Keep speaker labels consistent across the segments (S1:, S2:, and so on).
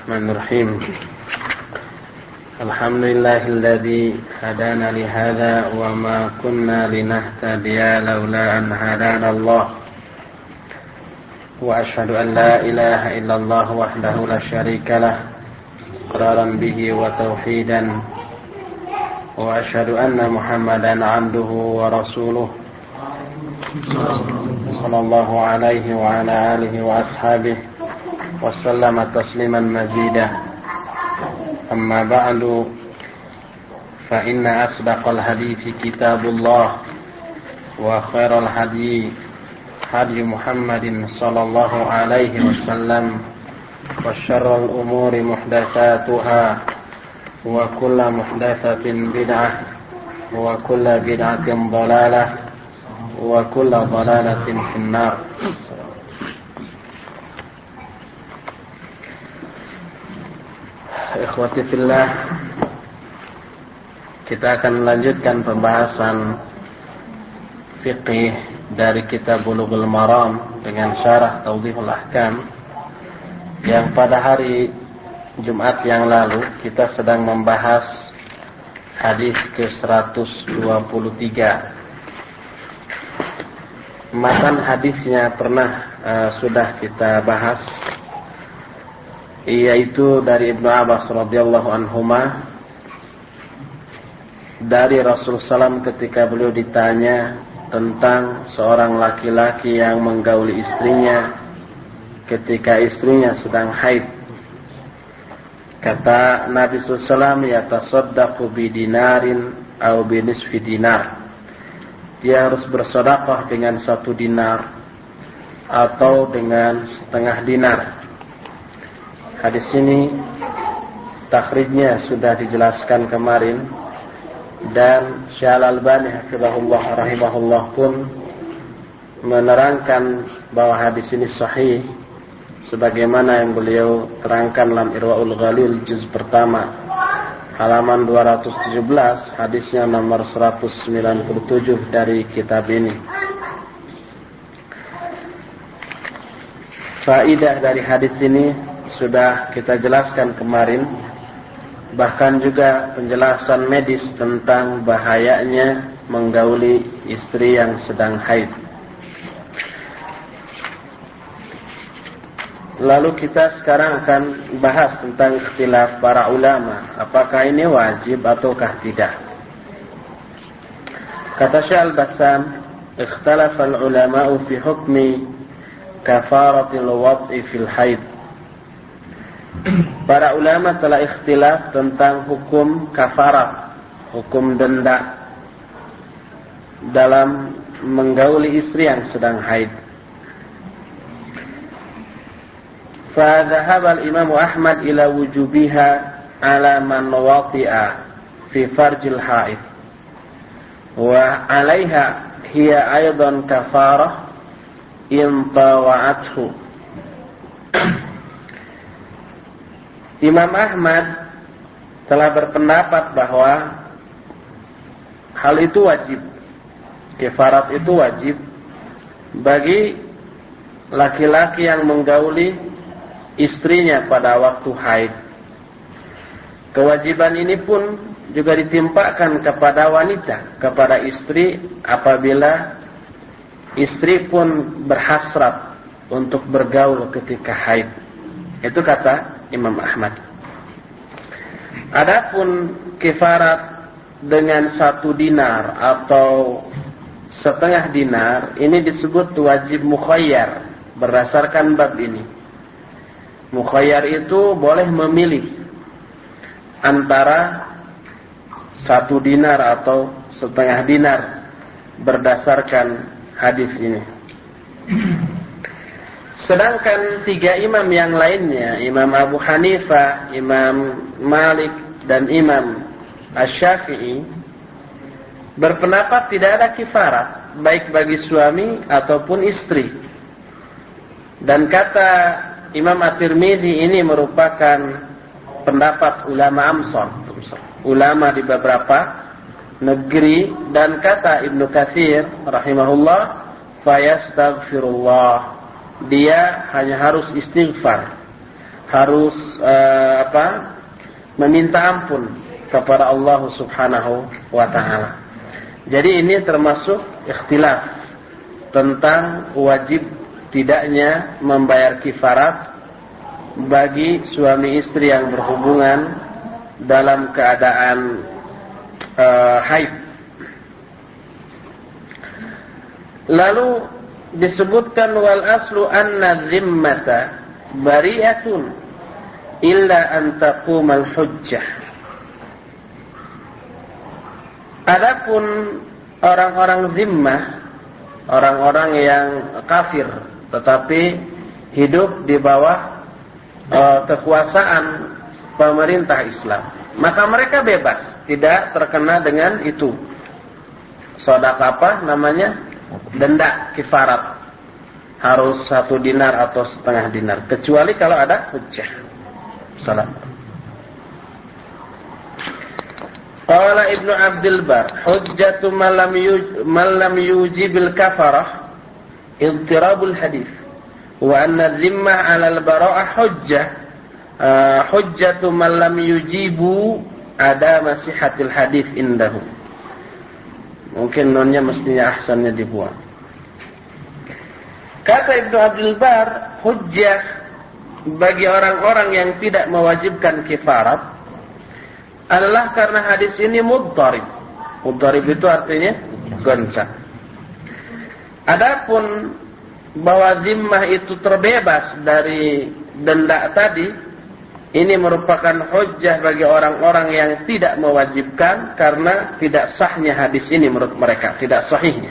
S1: Bismillahirrahmanirrahim. Alhamdulillahilladzi hadana li hadza wa ma kunna linahtadiya laula an hadana Allah. Wa asyhadu an la ilaha illallah wahdahu la syarika lah iqraran bihi wa tauhidan. Wa asyhadu anna Muhammadan 'abduhu wa rasuluh. Sallallahu alaihi wa ala alihi wa ashabihi وسلم تسليما مزيدا أما بعد فإن أصدق الحديث كتاب الله وخير الهدي هدي محمد صلى الله عليه وسلم وشر الأمور محدثاتها وكل محدثة بدعة وكل بدعة ضلالة وكل ضلالة في النار. Ikhwati fillah, kita akan melanjutkan pembahasan fiqih dari kitab Bulughul Maram dengan syarah Tawdihul Ahkam, yang pada hari Jumat yang lalu kita sedang membahas hadis ke-123. Matan hadisnya sudah kita bahas, yaitu dari Ibnu Abbas radhiyallahu anhuma, dari Rasulullah SAW ketika beliau ditanya tentang seorang laki-laki yang menggauli istrinya ketika istrinya sedang haid. Kata Nabi SAW, yatasaddaqu bidinarin atau binisfi dinar. Dia harus bersedekah dengan 1 dinar atau dengan setengah dinar. Hadis ini takhrijnya sudah dijelaskan kemarin, dan Syekh Al-Albani rahimahullah pun menerangkan bahwa hadis ini sahih sebagaimana yang beliau terangkan dalam Irwaul Ghalil juz pertama halaman 217, hadisnya nomor 197 dari kitab ini. Faidah dari hadis ini sudah kita jelaskan kemarin, bahkan juga penjelasan medis tentang bahayanya menggauli istri yang sedang haid. Lalu kita sekarang akan bahas tentang ikhtilaf para ulama, apakah ini wajib ataukah tidak. Kata Syekh Al-Bassam, ikhtalafa al-ulama'u fi hukmi kafaratil wad'i fil haid. Para ulama telah ikhtilaf tentang hukum kafarat, hukum denda dalam menggauli istri yang sedang haid. Fadhahaba al-Imam Ahmad ila wujubiha ala man wati'a fi farjil haid wa 'alaiha hiya aidan kafarah in tawa'athu. Imam Ahmad telah berpendapat bahwa hal itu wajib, kafarat itu wajib bagi laki-laki yang menggauli istrinya pada waktu haid. Kewajiban ini pun juga ditimpakan kepada wanita, kepada istri apabila istri pun berhasrat untuk bergaul ketika haid. Itu kata Imam Ahmad. Adapun kifarat dengan 1 dinar atau setengah dinar, ini disebut wajib mukhayyar berdasarkan bab ini. Mukhayyar itu boleh memilih antara 1 dinar atau setengah dinar berdasarkan hadis ini. Sedangkan 3 imam yang lainnya, Imam Abu Hanifah, Imam Malik, dan Imam Asy-Syafi'i, berpendapat tidak ada kifarat, baik bagi suami ataupun istri. Dan kata Imam At-Tirmidzi, ini merupakan pendapat ulama Amsar, ulama di beberapa negeri. Dan kata Ibnu Katsir rahimahullah, fayastaghfirullah, dia hanya harus istighfar, harus meminta ampun kepada Allah Subhanahu wa taala. Jadi ini termasuk ikhtilaf tentang wajib tidaknya membayar kifarat bagi suami istri yang berhubungan dalam keadaan haid. Lalu disebutkan wal aslu anna dhimmata bari'atun illa an taqumal hujjah. Adapun orang-orang zimmah, orang-orang yang kafir tetapi hidup di bawah kekuasaan pemerintah Islam, maka mereka bebas, tidak terkena dengan itu. Sedekah apa namanya? Denda kifarat. Harus 1 dinar atau setengah dinar, kecuali kalau ada hujjah. Salam. Qala Ibnu Abdul Bar, hujjatu man lam yujibil kafarah idtirabul hadis, wa anna dhimmah 'ala al-bara'ah hujjah. Hujjatu man lam yujibu ada masihatil hadis indahu. Mungkin nonnya mestinya ahsannya dibuang. Kata Ibnu Abdul Bar, hujjah bagi orang-orang yang tidak mewajibkan kifarat adalah karena hadis ini mudharib. Mudharib itu artinya goncang. Adapun bahwa zimmah itu terbebas dari denda tadi, ini merupakan hujjah bagi orang-orang yang tidak mewajibkan karena tidak sahnya hadis ini menurut mereka, tidak sahihnya.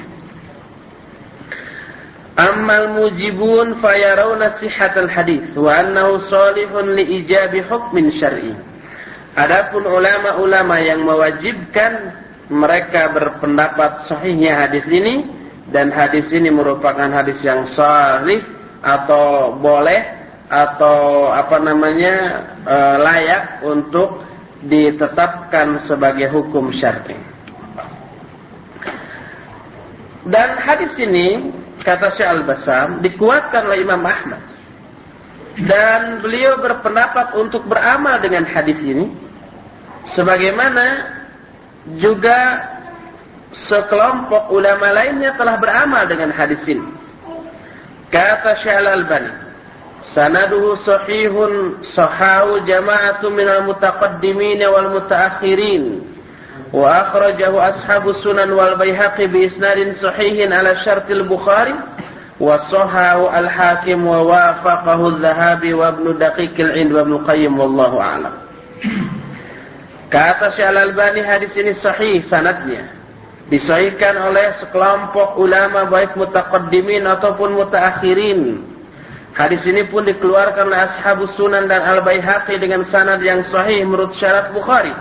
S1: Ammal mujibun fayarawna sihhatal hadis wa annahu salihun li ijabi hukmin syar'i. Adapun ulama-ulama yang mewajibkan, mereka berpendapat sahihnya hadis ini, dan hadis ini merupakan hadis yang sahih atau boleh atau layak untuk ditetapkan sebagai hukum syar'i. Dan hadis ini, kata Syekh Al-Bassam, dikuatkan oleh Imam Ahmad, dan beliau berpendapat untuk beramal dengan hadis ini, sebagaimana juga sekelompok ulama lainnya telah beramal dengan hadis ini. Kata Syekh Al-Albani, sanaduhu sahihun sahahu jama'atu minal mutaqaddimin wal mutaakhirin, wa akhrajahu ashabus sunan wal Baihaqi bi isnadin sahihin ala syartil Bukhari, wa sahahu al-Hakim wa wafaqahu adh-Dhahabi wa Ibnu Daqiq al-'Ind wa Ibnu Qayyim wallahu a'lam. Kata Syekh Al-Albani, hadis ini sahih sanadnya, disahihkan oleh sekelompok ulama baik mutaqaddimin ataupun mutaakhirin. Hadis ini pun dikeluarkan oleh ashabus sunan dan al-Baihaqi dengan sanad yang sahih menurut syarat Bukhari.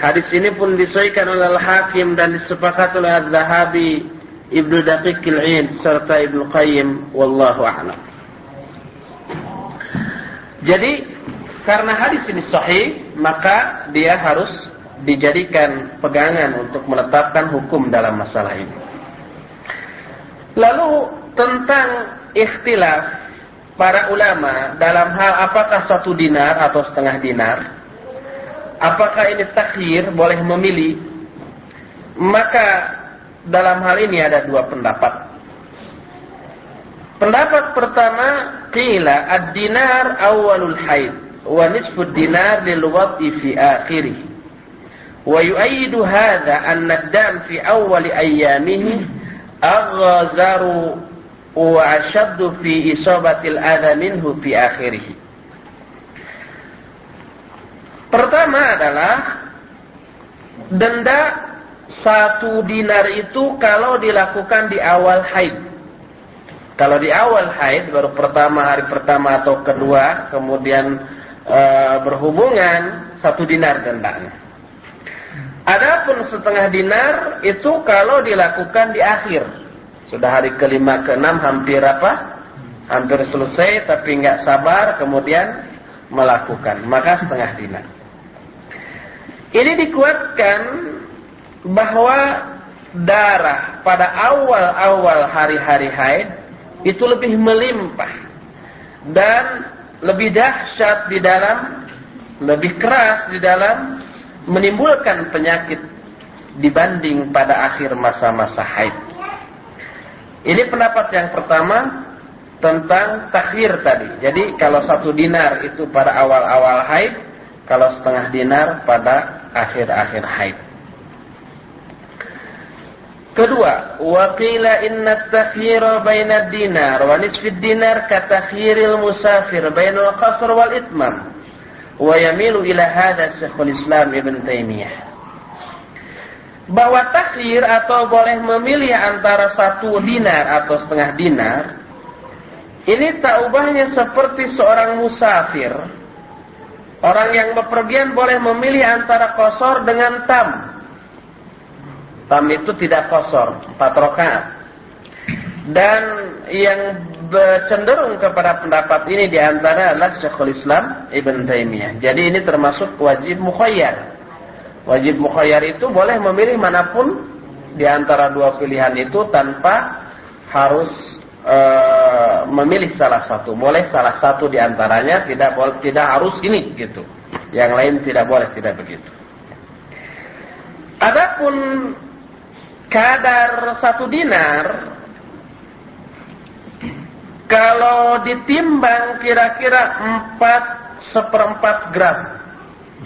S1: Hadis ini pun disahihkan oleh Al-Hakim dan disepakati oleh Adz-Dzahabi, Ibnu Daqiq al-'Ind serta Ibnu Qayyim wallahu a'lam. Jadi karena hadis ini sahih, maka dia harus dijadikan pegangan untuk menetapkan hukum dalam masalah ini. Lalu tentang ikhtilaf para ulama dalam hal apakah 1 dinar atau setengah dinar, apakah ini takhir, boleh memilih? Maka dalam hal ini ada 2 pendapat. Pendapat pertama, qila ad-dinar awwalul haid wa nisfu ad-dinar lil wad'i fi akhirih. Wa yu'ayyidu hadha anna ad-dam fi awwali ayyamihi aghzaru wa ashaddu fi isabatil adha minhu fi akhirih. Pertama adalah denda 1 dinar itu kalau dilakukan di awal haid. Kalau di awal haid, baru hari pertama atau kedua, kemudian berhubungan, 1 dinar dendanya. Adapun setengah dinar itu kalau dilakukan di akhir, sudah hari ke-5, ke-6, hampir selesai tapi nggak sabar, kemudian melakukan, maka setengah dinar. Ini dikuatkan bahwa darah pada awal-awal hari-hari haid itu lebih melimpah, dan lebih dahsyat di dalam, lebih keras di dalam menimbulkan penyakit dibanding pada akhir masa-masa haid. Ini pendapat yang pertama tentang takhir tadi. Jadi kalau 1 dinar itu pada awal-awal haid, kalau setengah dinar pada akhir-akhir haid. Kedua, wa qila inna at-takhyira baina ad-dinar wa nisfi ad-dinar ka takhyiril musafir baina al-qasr wal itmam. Wa yamilu ila hadha Syekhul Islam Ibn Taimiyah. Bahwa takhyir atau boleh memilih antara 1 dinar atau setengah dinar, ini tak ubahnya seperti seorang musafir. Orang yang bepergian boleh memilih antara qasar dengan tam. Tam itu tidak qasar, 4 rakaat. Dan yang cenderung kepada pendapat ini diantara adalah Syekhul Islam Ibn Taimiyah. Jadi ini termasuk wajib mukhayyar. Wajib mukhayyar itu boleh memilih manapun di antara 2 pilihan itu tanpa harus memilih salah satu. Boleh salah satu di antaranya, tidak harus ini gitu. Yang lain tidak boleh, tidak begitu. Adapun kadar 1 dinar, kalau ditimbang kira-kira 4/4 gram.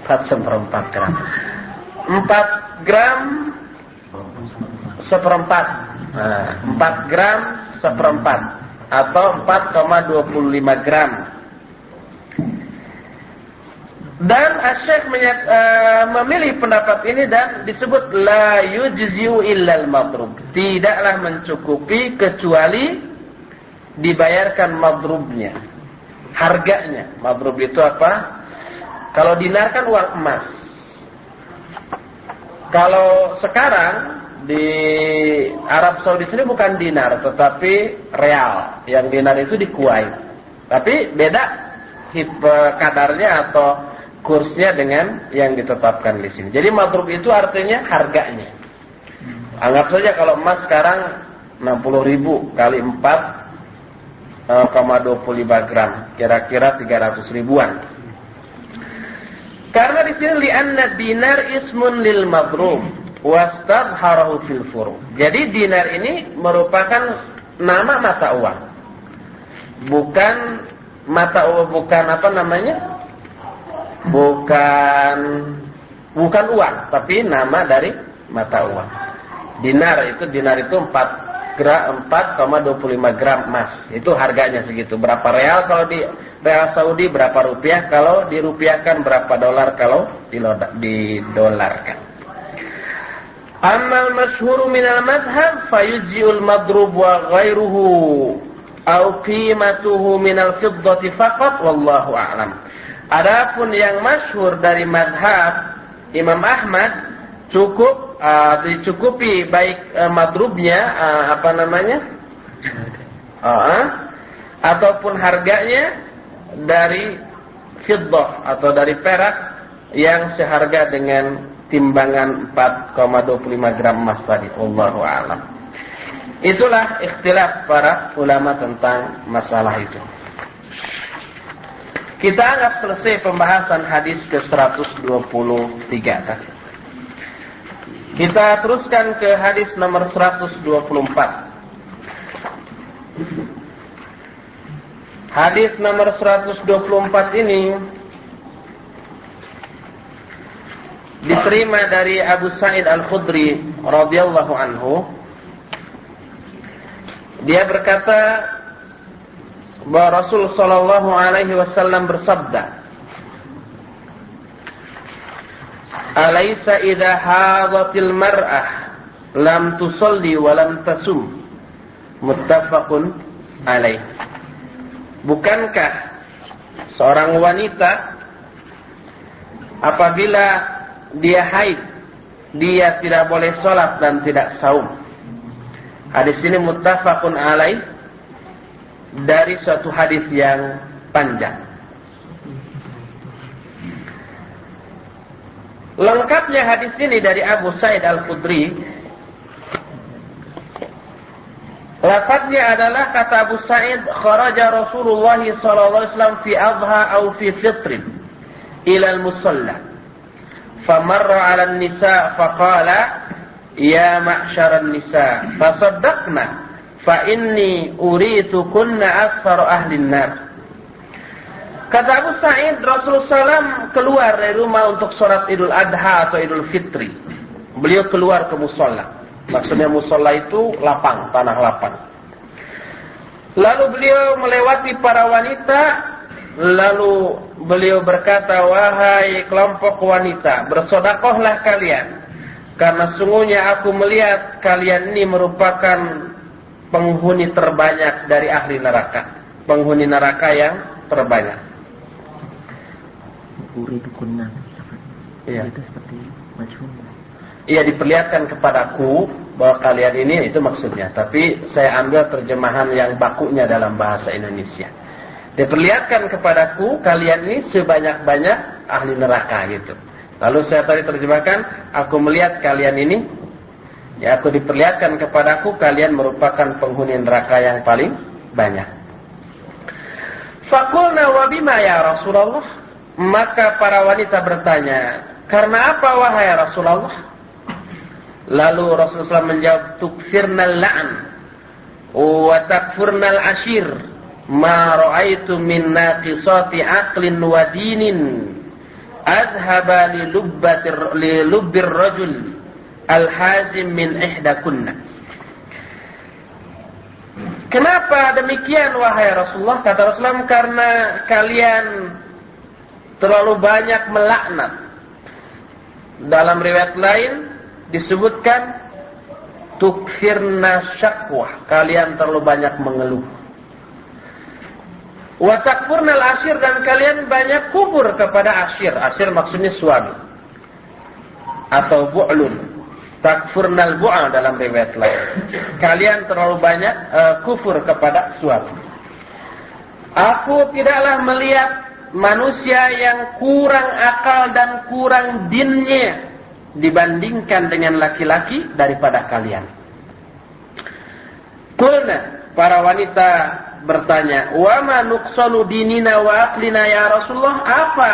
S1: 4/4 gram. 4 gram seperempat. 4 gram seperempat atau 4,25 gram. Dan Asy-Syaikh memilih pendapat ini dan disebut la yujzi'u illal madrub. Tidaklah mencukupi kecuali dibayarkan madrubnya, harganya. Madrub itu apa? Kalau dinar kan uang emas. Kalau sekarang di Arab Saudi sini bukan dinar tetapi real. Yang dinar itu di Kuwait. Tapi beda kadarnya atau kursnya dengan yang ditetapkan di sini. Jadi madrub itu artinya harganya. Anggap saja kalau emas sekarang 60.000 kali 4,25 gram, kira-kira 300 ribuan. Karena di sini li'anna dinar ismun lil madrub wastabharahu fil furu'. Jadi dinar ini merupakan nama mata uang. Bukan mata uang, bukan apa namanya? Bukan uang, tapi nama dari mata uang. Dinar itu 4,25 gram emas. Itu harganya segitu. Berapa real kalau di real Saudi, berapa rupiah kalau dirupiahkan, berapa dolar kalau didolarkan. Amal masyhur minal madhab fayujzi'ul madrub wa ghairuhu au qimatuhu minal fiddati faqat wallahu a'lam. Adapun yang masyhur dari madhab Imam Ahmad cukup dicukupi baik madrubnya ataupun harganya dari fiddah atau dari perak yang seharga dengan timbangan 4,25 gram emas tadi. Wallahu a'lam. Itulah ikhtilaf para ulama tentang masalah itu. Kita anggap selesai pembahasan hadis ke-123 tadi. Kita teruskan ke hadis nomor 124. Hadis nomor 124 ini diterima dari Abu Sa'id Al-Khudri radhiyallahu anhu. Dia berkata bahwa Rasul sallallahu alaihi wasallam bersabda, "Alaysa idza hadatil mar'ah lam tusalli wa lam tasum." Muttafaqun alaih. Bukankah seorang wanita apabila dia haid, dia tidak boleh sholat dan tidak saum? Hadis ini muttafaqun alaih dari suatu hadis yang panjang. Lengkapnya hadis ini dari Abu Sa'id Al-Khudri. Lafadznya adalah kata Abu Sa'id, kharaja Rasulullah sallallahu alaihi wasallam fi adha aw fi fitrin ila al-musalla. Famarra 'ala an-nisa faqala ya ma'syar an-nisa tasaddaqna fa inni uritukunna aktsara ahli an-nar. Kata Abu Sa'id, Rasulullah SAW keluar dari rumah untuk sholat Idul Adha atau Idul Fitri. Beliau keluar ke musalla. Maksudnya musalla itu lapang, tanah lapang. Lalu beliau melewati para wanita. Lalu beliau berkata, wahai kelompok wanita, bersedekahlah kalian. Karena sungguhnya aku melihat kalian ini merupakan penghuni terbanyak dari ahli neraka. Penghuni neraka yang terbanyak.
S2: Uridukunna.
S1: Iya.
S2: Itu seperti majhul.
S1: Iya, diperlihatkan kepadaku bahwa kalian ini, itu maksudnya. Tapi saya ambil terjemahan yang bakunya dalam bahasa Indonesia. Diperlihatkan kepadaku kalian ini sebanyak-banyak ahli neraka gitu. Lalu saya tadi terjemahkan, aku melihat kalian ini, ya aku diperlihatkan kepadaku kalian merupakan penghuni neraka yang paling banyak. Faqulna wa bima ya Rasulullah? Maka para wanita bertanya, karena apa wahai Rasulullah? Lalu Rasulullah SAW menjawab, tukfirnal la'an wa takfurnal ashir ma ra'aitu min naqisati aqlin wa dinin adhaba li lubbir rajul al-hazim min ihdakunna. Kenapa demikian wahai Rasulullah? Kata Rasulullah, karena kalian terlalu banyak melaknat. Dalam riwayat lain disebutkan tukfirna syakwah, kalian terlalu banyak mengeluh. Wa takfurnal ashir, dan kalian banyak kufur kepada ashir. Ashir maksudnya suami atau bu'lun. Takfurnal bu'a dalam riwayat lain. Kalian terlalu banyak kufur kepada suami. Aku tidaklah melihat manusia yang kurang akal dan kurang dinnya dibandingkan dengan laki-laki daripada kalian. Qulna, para wanita bertanya, wa ma nuqsanu dinina wa aqlina ya Rasulullah? Apa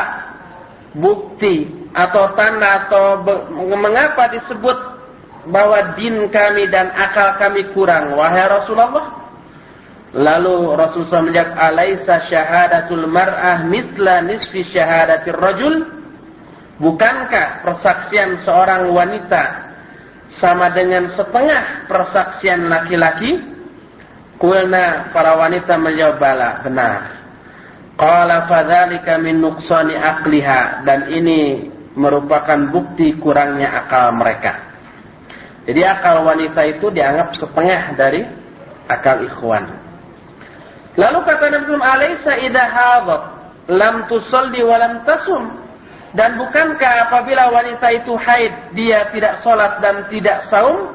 S1: bukti atau tanda atau mengapa disebut bahwa din kami dan akal kami kurang wahai Rasulullah? Lalu Rasulullah menjawab, alaisa syahadatul mar'ah mithla nisfi syahadatir rajul? Bukankah persaksian seorang wanita sama dengan setengah persaksian laki-laki? Qulna, para wanita menjawab, bala, benar. Qala fadzalika min nuqsani aqliha, dan ini merupakan bukti kurangnya akal mereka. Jadi akal wanita itu dianggap setengah dari akal ikhwan. Lalu kata Nabi SAW, alaysa idha hadat lam tusalli wa lam tasum? Dan bukankah apabila wanita itu haid, dia tidak sholat dan tidak saum?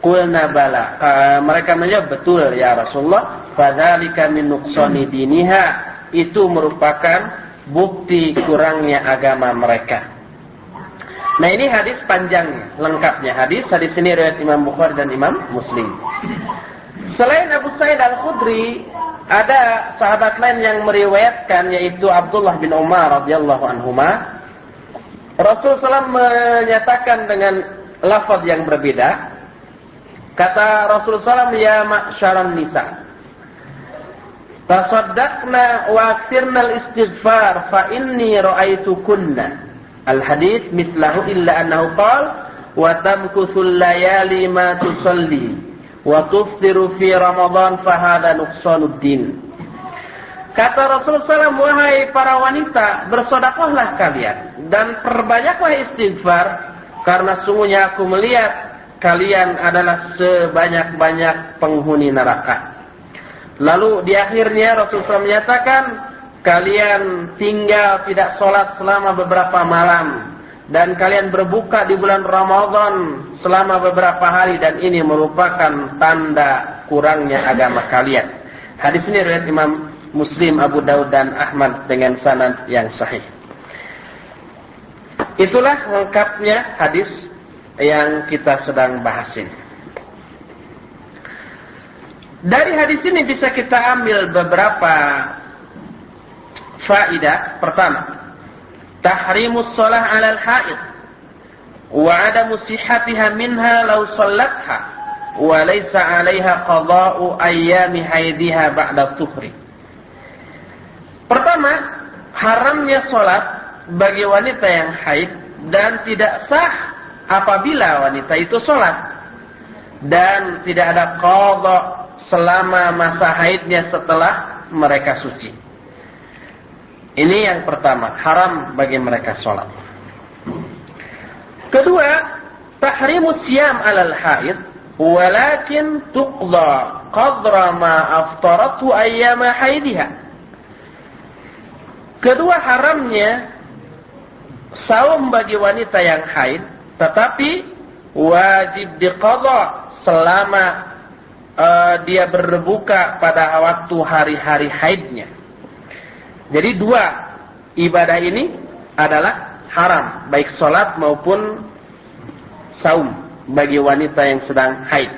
S1: Qulna bala. Mereka menjawab, betul ya Rasulullah. Fadzalika min nuqsani diniha, itu merupakan bukti kurangnya agama mereka. Nah, ini hadis panjangnya, lengkapnya hadis ini riwayat Imam Bukhari dan Imam Muslim. Selain Abu Sa'id Al-Khudri, ada sahabat lain yang meriwayatkan, yaitu Abdullah bin Umar radhiyallahu anhuma. Rasulullah SAW menyatakan dengan lafaz yang berbeda. Kata Rasulullah SAW, ya ma'syaran nisa, tasaddaqna wa aktsirnal istighfar fa inni ra'aitukunna. Al-hadits mithlahu illa annahu qala wa tamkuthul layali ma tusalli wa tuftiru fi Ramadan fa hadha nuqsanuddin. Kata Rasulullah SAW, wahai para wanita, bersedekahlah kalian dan perbanyaklah istighfar, karena sungguhnya aku melihat kalian adalah sebanyak-banyak penghuni neraka. Lalu di akhirnya Rasulullah SAW menyatakan, kalian tinggal tidak sholat selama beberapa malam, dan kalian berbuka di bulan Ramadan selama beberapa hari, dan ini merupakan tanda kurangnya agama kalian. Hadis ini riwayat Imam Muslim, Abu Daud dan Ahmad dengan sanad yang sahih. Itulah lengkapnya hadis yang kita sedang bahas ini. Dari hadis ini bisa kita ambil beberapa faidah. Pertama, tahrimus shalah 'alal haid wa 'adamu sihhatiha minha law shallatha wa laysa 'alaiha qada'u ayyami haidiha ba'da tuhri. Pertama, haramnya salat bagi wanita yang haid dan tidak sah apabila wanita itu salat, dan tidak ada qada selama masa haidnya setelah mereka suci. Ini yang pertama, haram bagi mereka sholat. Kedua, tahrimus siyam 'alal haid walakin tuqda qadra ma aftaratu ayyama haidiha. Kedua, haramnya saum bagi wanita yang haid, tetapi wajib diqadha selama dia berbuka pada waktu hari-hari haidnya. Jadi dua ibadah ini adalah haram, baik sholat maupun saum bagi wanita yang sedang haid.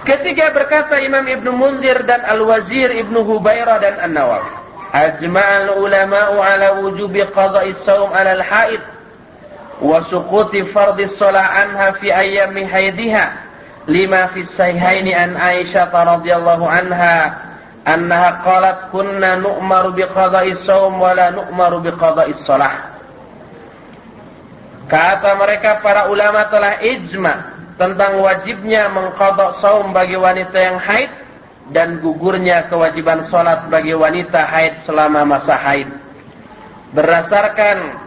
S1: Ketiga, berkata Imam Ibnu Munzir dan Al-Wazir Ibnu Hubairah dan An-Nawawi, ajma'al ulama'u ala wujubi qada'i saum 'ala al-haid wa suquti fardhi shalah anha fi ayyami haidiha. Lima fi sahihaini an Aisyah radhiyallahu anha annaha qalat kunna nu'maru biqada'i shaum wa la nu'maru biqada'i shalah. Kata mereka, para ulama telah ijma tentang wajibnya mengqada' saum bagi wanita yang haid dan gugurnya kewajiban salat bagi wanita haid selama masa haid, berdasarkan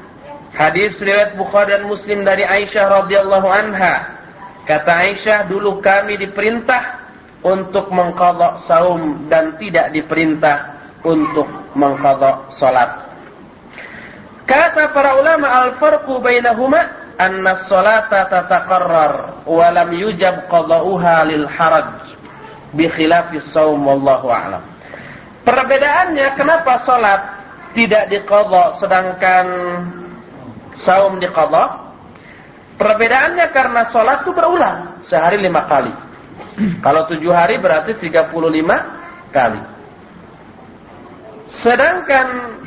S1: hadis riwayat Bukhari dan Muslim dari Aisyah radhiyallahu anha. Kata Aisyah, dulu kami diperintah untuk mengqadha saum dan tidak diperintah untuk mengqadha salat. Kata para ulama, al-farqu bainahuma anna as-salata tataqarrar wa lam yujab qada'uha lil haraj bi khilafi saum wallahu a'lam. Perbedaannya kenapa salat tidak diqadha sedangkan saum diqadha? Perbedaannya karena sholat itu berulang sehari 5 kali. Kalau 7 hari berarti 35 kali. Sedangkan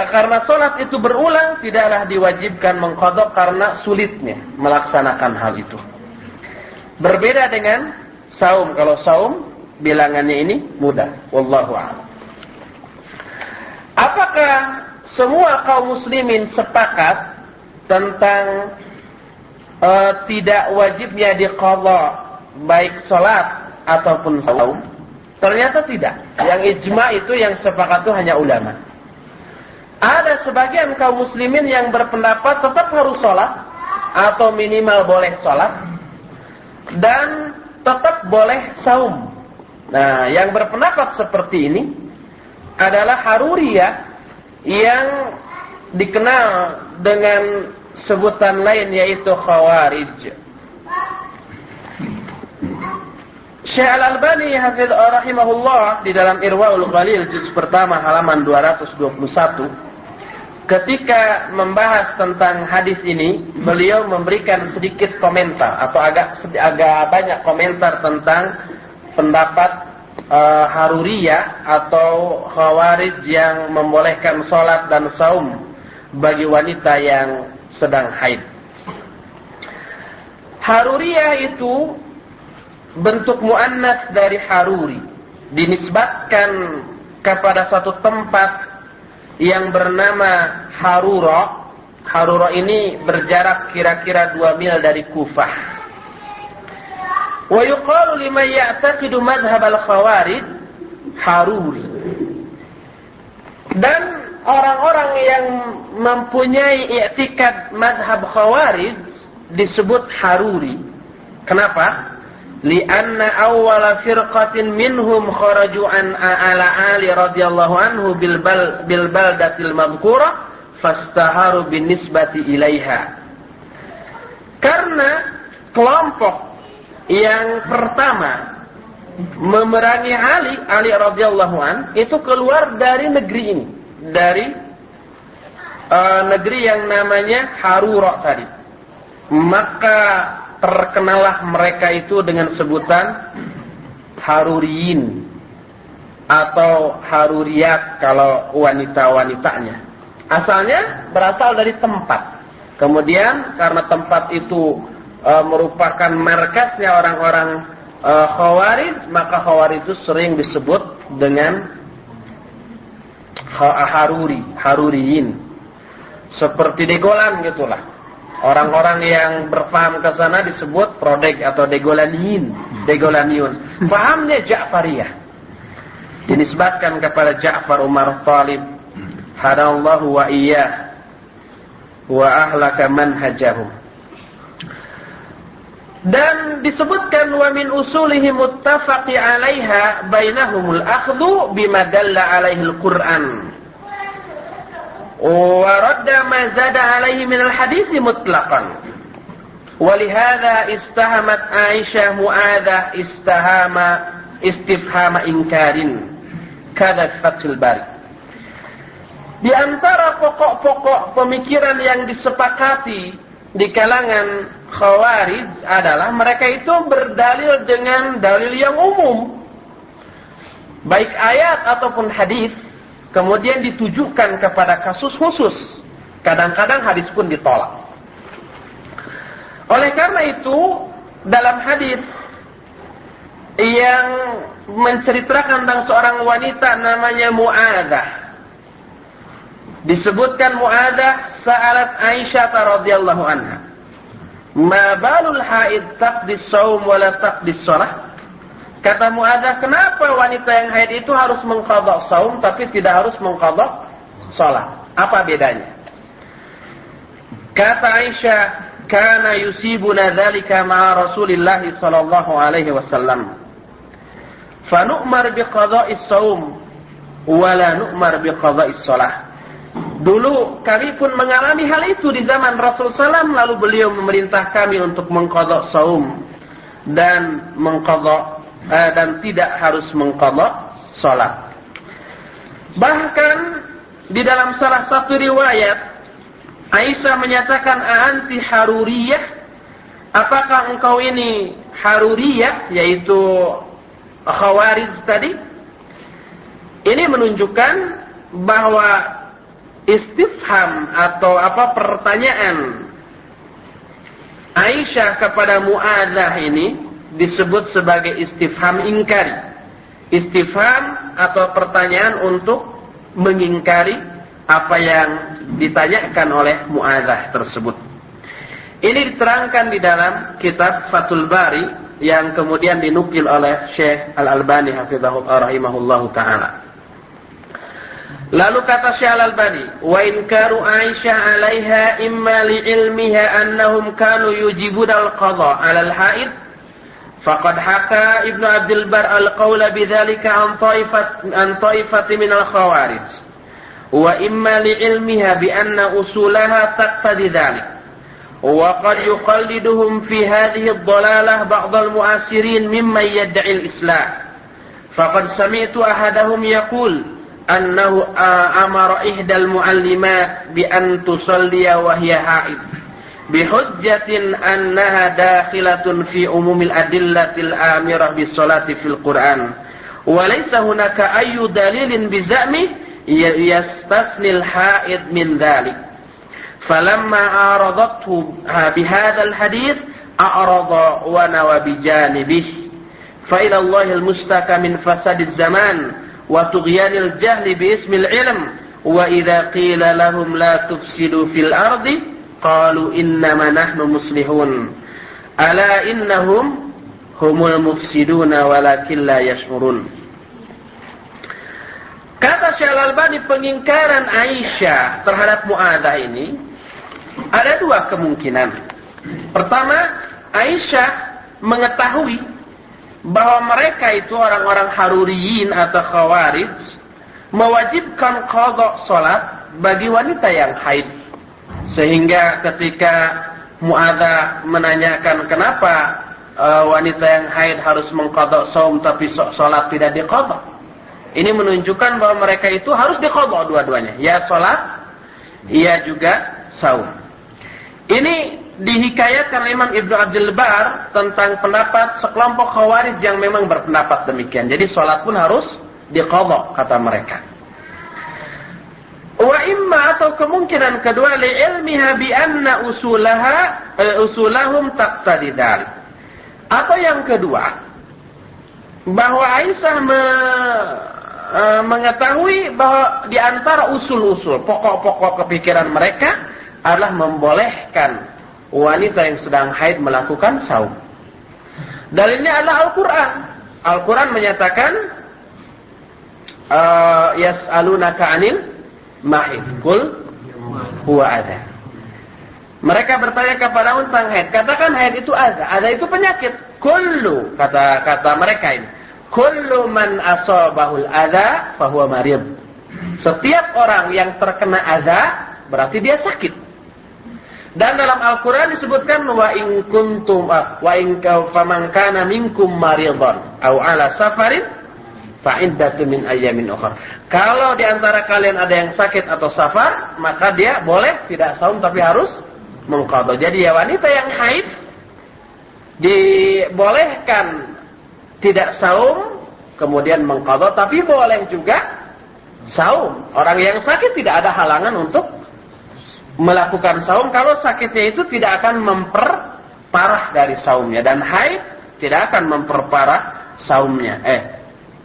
S1: karena sholat itu berulang, tidaklah diwajibkan mengqadha karena sulitnya melaksanakan hal itu. Berbeda dengan saum. Kalau saum bilangannya ini mudah. Wallahu a'lam. Apakah semua kaum muslimin sepakat tentang tidak wajibnya diqadha baik salat ataupun saum? Ternyata tidak. Yang ijma itu, yang sepakat itu hanya ulama. Ada sebagian kaum muslimin yang berpendapat tetap harus salat atau minimal boleh salat dan tetap boleh saum. Nah, yang berpendapat seperti ini adalah Haruriyah yang dikenal dengan sebutan lain yaitu Khawarij. Syekh Al-Albani rahimahullah di dalam Irwaul Ghalil juz pertama halaman 221, ketika membahas tentang hadis ini, beliau memberikan sedikit komentar atau agak banyak komentar tentang pendapat Haruriyah atau Khawarij yang membolehkan salat dan saum bagi wanita yang sedang haid. Haruriyah itu bentuk muannas dari haruri, dinisbatkan kepada satu tempat yang bernama Harura. Harura ini berjarak kira-kira 2 mil dari Kufah. Wa yuqalu liman ya'taqidu madhhab al-khawarij Haruri. Dan orang-orang yang mempunyai i'tikad madhab khawarij disebut Haruri. Kenapa? Lianna awwala firqatin minhum kharaju an ala Ali radhiyallahu anhu bil baldatil madhkurah fastaharu bin nisbati ilaiha. Karena kelompok yang pertama memerangi Ali radhiyallahu an itu keluar dari negeri ini, dari negeri yang namanya Harura tadi. Maka terkenalah mereka itu dengan sebutan Haruriyin atau Haruriyat kalau wanita-wanitanya. Asalnya berasal dari tempat. Kemudian karena tempat itu merupakan markasnya orang-orang Khawarij, maka Khawarij itu sering disebut dengan Haruriyin. Seperti Degolan gitulah. Orang-orang yang berpaham ke sana disebut prodek atau Degolaniyin, Degolaniun. Pahamnya Ja'fariyah. Dinisbatkan kepada Ja'far Umar Thalib, hadallahu wa iyyah wa ahlaka manhajahum. Dan disebutkan wa min usulihi muttafaqi 'alaiha bainahumul akhdhu bima dalla 'alaihi al-Qur'an wa radda ma zada 'alaihi min al-hadits mutlaqan. Walihada istahamat Aisyah Mu'adzah istifhama inkarin kada Fathul Bari. Di antara pokok-pokok pemikiran yang disepakati di kalangan Khawarij adalah mereka itu berdalil dengan dalil yang umum, baik ayat ataupun hadis, kemudian ditujukan kepada kasus khusus. Kadang-kadang hadis pun ditolak. Oleh karena itu, dalam hadis yang menceritakan tentang seorang wanita namanya Mu'adzah, disebutkan Mu'adzah sa'alat Aisyah radhiyallahu anha, ma balul haid taqdis shaum wa la taqdis shalah. Kata Mu'adzah, kenapa wanita yang haid itu harus mengqadha shaum tapi tidak harus mengqadha shalah? Apa bedanya? Kata Aisyah, kana yusibuna dzalika ma'a Rasulillah sallallahu alaihi wasallam. Fa nu'mar bi qadha'is shaum wa la nu'mar bi qadha'is shalah. Dulu kami pun mengalami hal itu di zaman Rasul SAW, lalu beliau memerintah kami untuk mengqadha saum dan dan tidak harus mengqadha salat. Bahkan di dalam salah satu riwayat Aisyah menyatakan, "Anti Haruriyah? Apakah engkau ini Haruriyah?" yaitu Khawarij tadi. Ini menunjukkan bahwa istifham atau pertanyaan Aisyah kepada Mu'adzah ini disebut sebagai istifham ingkari. Istifham atau pertanyaan untuk mengingkari apa yang ditanyakan oleh Mu'adzah tersebut. Ini diterangkan di dalam kitab Fathul Bari yang kemudian dinukil oleh Syekh Al-Albani rahimahullahu ta'ala. Lalu kata Syekh Al-Albani, wa inkaru Aisyah 'alaiha imma li'ilmiha annahum kanu yujibuna al-qadha 'ala al-haid faqad haka Ibnu Abdul Bar al-qawla bidzalika an ta'ifati min al-khawarij wa imma li'ilmiha bi anna usulaha taqtadi dzalik wa qad yuqalliduhum fi hadhihi ad-dalalah ba'd al-mu'asirin mimman yad'i al-islam faqad sami'tu ahadahum yaqul أنه أمر إحدى المعلمات بأن تصلي وهي حائض بحجة أنها داخلة في عموم الأدلة الآمرة بالصلاة في القرآن وليس هناك أي دليل بزعمه يستثني الحائض من ذلك فلما عارضته بهذا الحديث أعرض ونوى بجانبه فإلى الله المشتكى من فساد الزمان وطغيان الجهل باسم العلم وإذا قيل لهم لا تفسدوا في الأرض قالوا إنما نحن مصلحون ألا إنهم هم المفسدون ولكن لا يشعرون. Kata Syekh Al-Albani, pengingkaran Aisyah terhadap Mu'adzah ini ada dua kemungkinan. Pertama, Aisyah mengetahui bahwa mereka itu orang-orang Haruriyin atau Khawarij mewajibkan qadha salat bagi wanita yang haid, sehingga ketika Mu'adzah menanyakan kenapa wanita yang haid harus mengqadha saum tapi salat tidak diqadha, ini menunjukkan bahwa mereka itu harus diqadha dua-duanya, ya salat, ya juga saum. Ini dihikayatkan Imam Ibnu Abdul Bar tentang pendapat sekelompok Khawarij yang memang berpendapat demikian. Jadi sholat pun harus diqadha kata mereka. Wa imma, atau kemungkinan kedua, li ilmiha bi anna usulahum taqtadi dzalik. Atau yang kedua, bahwa Aisyah mengetahui bahwa di antara usul-usul, pokok-pokok kepikiran mereka adalah membolehkan wanita yang sedang haid melakukan saum. Dalilnya adalah Al-Quran. Al-Quran menyatakan, yas'alunaka 'anil mahid, qul huwa adha. Mereka bertanya kepada tentang haid. Katakan haid itu adha. Adha itu penyakit. Kullu, kata mereka ini, kullu man asabahul adha fahuwa marid. Setiap orang yang terkena adha berarti dia sakit. Dan dalam Al-Quran disebutkan wa in kuntum wa in faman kana minkum maridhan aw ala safarin fa iddatun min ayyamin ukhra. Kalau di antara kalian ada yang sakit atau safar, maka dia boleh tidak saum tapi harus mengqadha. Jadi ya, wanita yang haid dibolehkan tidak saum kemudian mengqadha, tapi boleh juga saum. Orang yang sakit tidak ada halangan untuk melakukan saum kalau sakitnya itu tidak akan memperparah dari saumnya, dan haid tidak akan memperparah saumnya.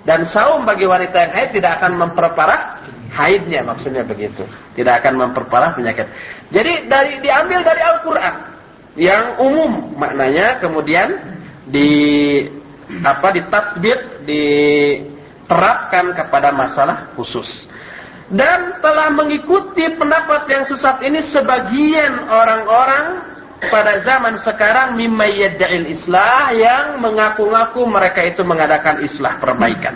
S1: Dan saum bagi wanita yang haid tidak akan memperparah haidnya, maksudnya begitu. Tidak akan memperparah penyakit. Jadi diambil dari Al-Qur'an yang umum maknanya, kemudian ditatbik, diterapkan kepada masalah khusus. Dan telah mengikuti pendapat yang sesat ini sebagian orang-orang pada zaman sekarang mimma yadda'il islah, yang mengaku-ngaku mereka itu mengadakan islah, perbaikan.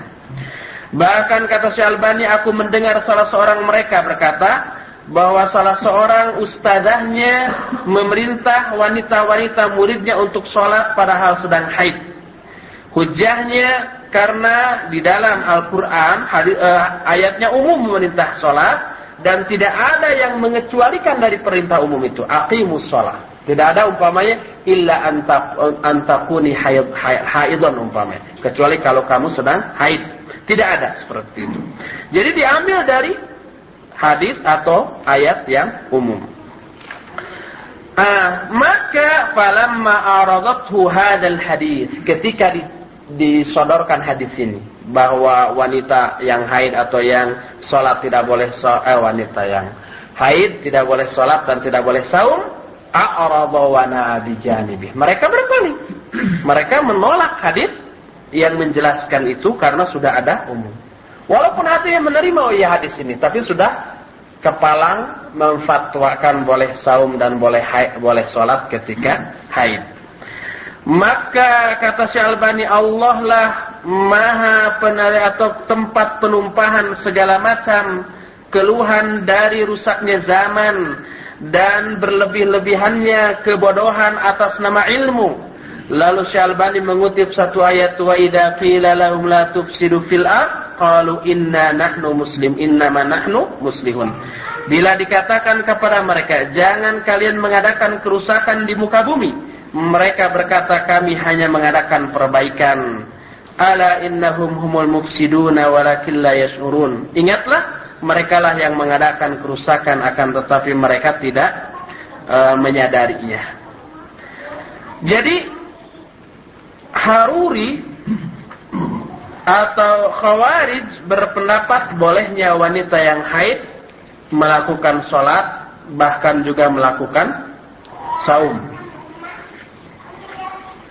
S1: Bahkan kata Syekh Albani, aku mendengar salah seorang mereka berkata bahwa salah seorang ustadzahnya memerintah wanita-wanita muridnya untuk sholat padahal sedang haid. Hujahnya karena di dalam Al-Quran ayatnya umum memerintah sholat, dan tidak ada yang mengecualikan dari perintah umum itu, aqimus sholat. Tidak ada umpamanya illa antakuni haidon umpamanya, kecuali kalau kamu sedang haid. Tidak ada seperti itu. Jadi diambil dari hadis atau ayat yang umum. Maka falamma aradathu hadzal hadis, ketika disodorkan hadis ini bahwa wanita yang haid atau yang sholat tidak boleh wanita yang haid tidak boleh sholat dan tidak boleh saum, a'rada wa na'a bijanibih. Mereka berpaling. Mereka menolak hadis yang menjelaskan itu karena sudah ada umum. Walaupun hatinya menerima hadis ini, tapi sudah kepalang memfatwakan boleh saum dan boleh sholat ketika haid. Maka kata Syekh Albani, Allah lah maha penari atau tempat penumpahan segala macam keluhan dari rusaknya zaman dan berlebih-lebihannya kebodohan atas nama ilmu. Lalu Syekh Albani mengutip satu ayat, wa idza qila lahum la tufsidu fil ardh qalu innama nahnu muslihun. Bila dikatakan kepada mereka, jangan kalian mengadakan kerusakan di muka bumi, mereka berkata, kami hanya mengadakan perbaikan. Ala innahum humul mufsiduna walakin la yash'urun. Ingatlah, merekalah yang mengadakan kerusakan, akan tetapi mereka tidak menyadarinya. Jadi Haruri atau Khawarij berpendapat bolehnya wanita yang haid melakukan sholat, bahkan juga melakukan saum.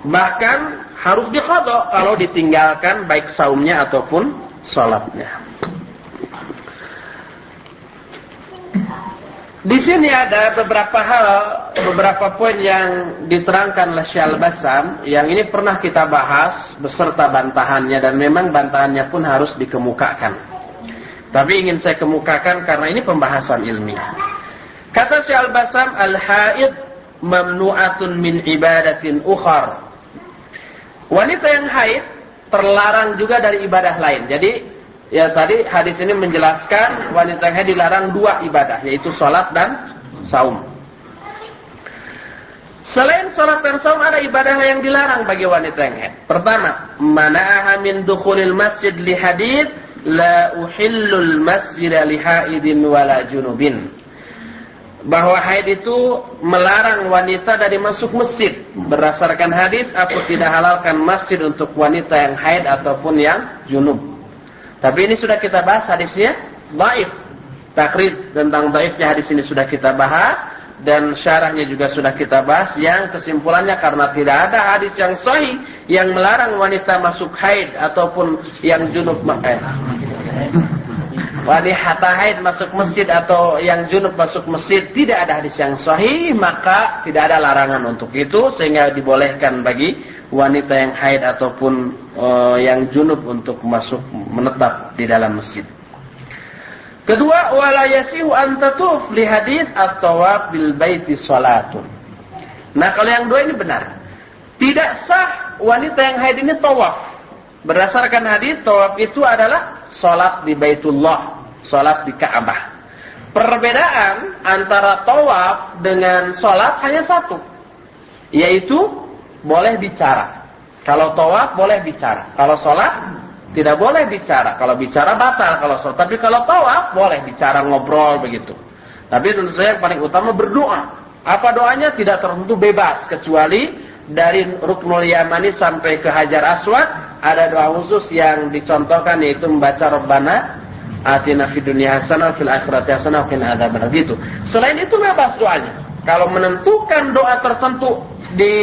S1: Bahkan harus diqadha kalau ditinggalkan baik saumnya ataupun sholatnya. Di sini ada beberapa poin yang diterangkan oleh Syekh Al-Bassam, yang ini pernah kita bahas beserta bantahannya, dan memang bantahannya pun harus dikemukakan. Tapi ingin saya kemukakan karena ini pembahasan ilmiah. Kata Syekh Al-Bassam, al-haid mamnu'atun min ibadatin ukhar. Wanita yang haid terlarang juga dari ibadah lain. Jadi ya tadi hadis ini menjelaskan wanita yang haid dilarang dua ibadah, yaitu sholat dan saum. Selain sholat dan saum ada ibadah yang dilarang bagi wanita yang haid. Pertama, mana'aha min dukhulil masjid li hadits la uhillul masjid li haidin wala junubin. Bahwa haid itu melarang wanita dari masuk masjid. Berdasarkan hadis, aku tidak halalkan masjid untuk wanita yang haid ataupun yang junub. Tapi ini sudah kita bahas hadisnya dhaif. Takrid tentang dhaifnya hadis ini sudah kita bahas, dan syarahnya juga sudah kita bahas, yang kesimpulannya karena tidak ada hadis yang sahih yang melarang wanita masuk haid ataupun yang junub wanita haid masuk masjid atau yang junub masuk masjid, tidak ada hadis yang sahih, maka tidak ada larangan untuk itu, sehingga dibolehkan bagi wanita yang haid ataupun yang junub untuk masuk menetap di dalam masjid. Kedua, wala yasihu an tatuf li hadis at-tawaf bil baiti salatun. Nah, kalau yang dua ini benar. Tidak sah wanita yang haid ini tawaf. Berdasarkan hadis, tawaf itu adalah salat di Baitullah, salat di Ka'bah. Perbedaan antara tawaf dengan salat hanya satu, yaitu boleh bicara. Kalau tawaf boleh bicara, kalau salat tidak boleh bicara. Kalau bicara batal kalau salat. Tapi kalau tawaf boleh bicara, ngobrol begitu. Tapi tentu saja yang paling utama berdoa. Apa doanya? Tidak tertentu, bebas, kecuali dari Ruknul Yamani sampai ke Hajar Aswad ada doa khusus yang dicontohkan, yaitu membaca Rabbana atina fid dunya hasanah fil akhirati hasanah wa qina adzabannar gitu. Selain itu bebas doanya. Kalau menentukan doa tertentu di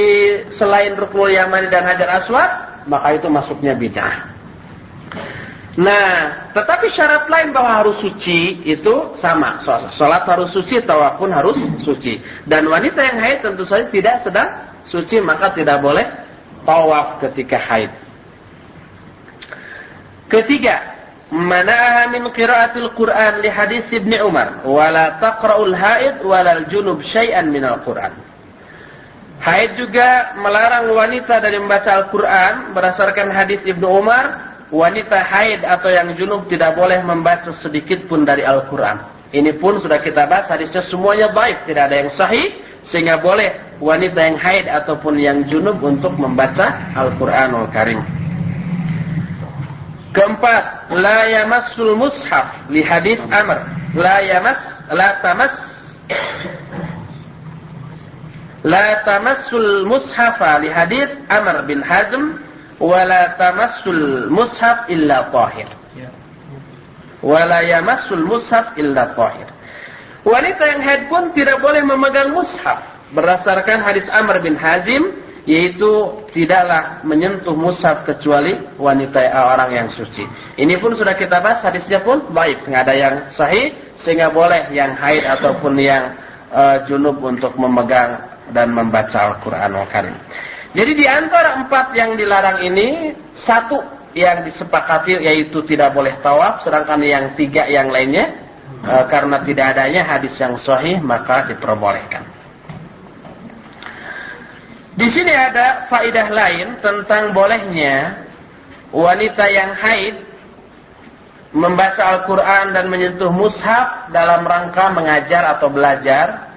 S1: selain Ruknul Yamani dan Hajar Aswad, maka itu masuknya bid'ah. Nah, tetapi syarat lain bahwa harus suci itu sama. Salat harus suci, tawaf pun harus suci. Dan wanita yang haid tentu saja tidak sedang suci, maka tidak boleh tawaf ketika haid. Ketiga, mana'aha min qiraatil Qur'an li hadis Ibnu Umar, wala taqra'ul haid walal junub syai'an minal Qur'an. Haid juga melarang wanita dari membaca Al-Qur'an berdasarkan hadis Ibnu Umar. Wanita haid atau yang junub tidak boleh membaca sedikit pun dari Al-Quran. Ini pun sudah kita bahas, hadisnya semuanya baik, tidak ada yang sahih, sehingga boleh wanita yang haid ataupun yang junub untuk membaca Al-Quranul Karim. Keempat, la yamassul mushaf li hadis Amr, la tamassul mushafa li hadis Amr bin Hazm, wala tamassul mushaf illa tahir. Wala yamassul mushaf illa tahir. Wanita yang haid pun tidak boleh memegang mushaf berdasarkan hadis Amr bin Hazim, yaitu tidaklah menyentuh mushaf kecuali wanita orang yang suci. Ini pun sudah kita bahas, hadisnya pun baik, tidak ada yang sahih, sehingga boleh yang haid ataupun yang junub untuk memegang dan membaca Al-Quranul Karim. Jadi di antara 4 yang dilarang ini, 1 yang disepakati yaitu tidak boleh tawaf, sedangkan yang 3 yang lainnya karena tidak adanya hadis yang sahih maka diperbolehkan. Di sini ada faedah lain tentang bolehnya wanita yang haid membaca Al-Quran dan menyentuh mushaf dalam rangka mengajar atau belajar,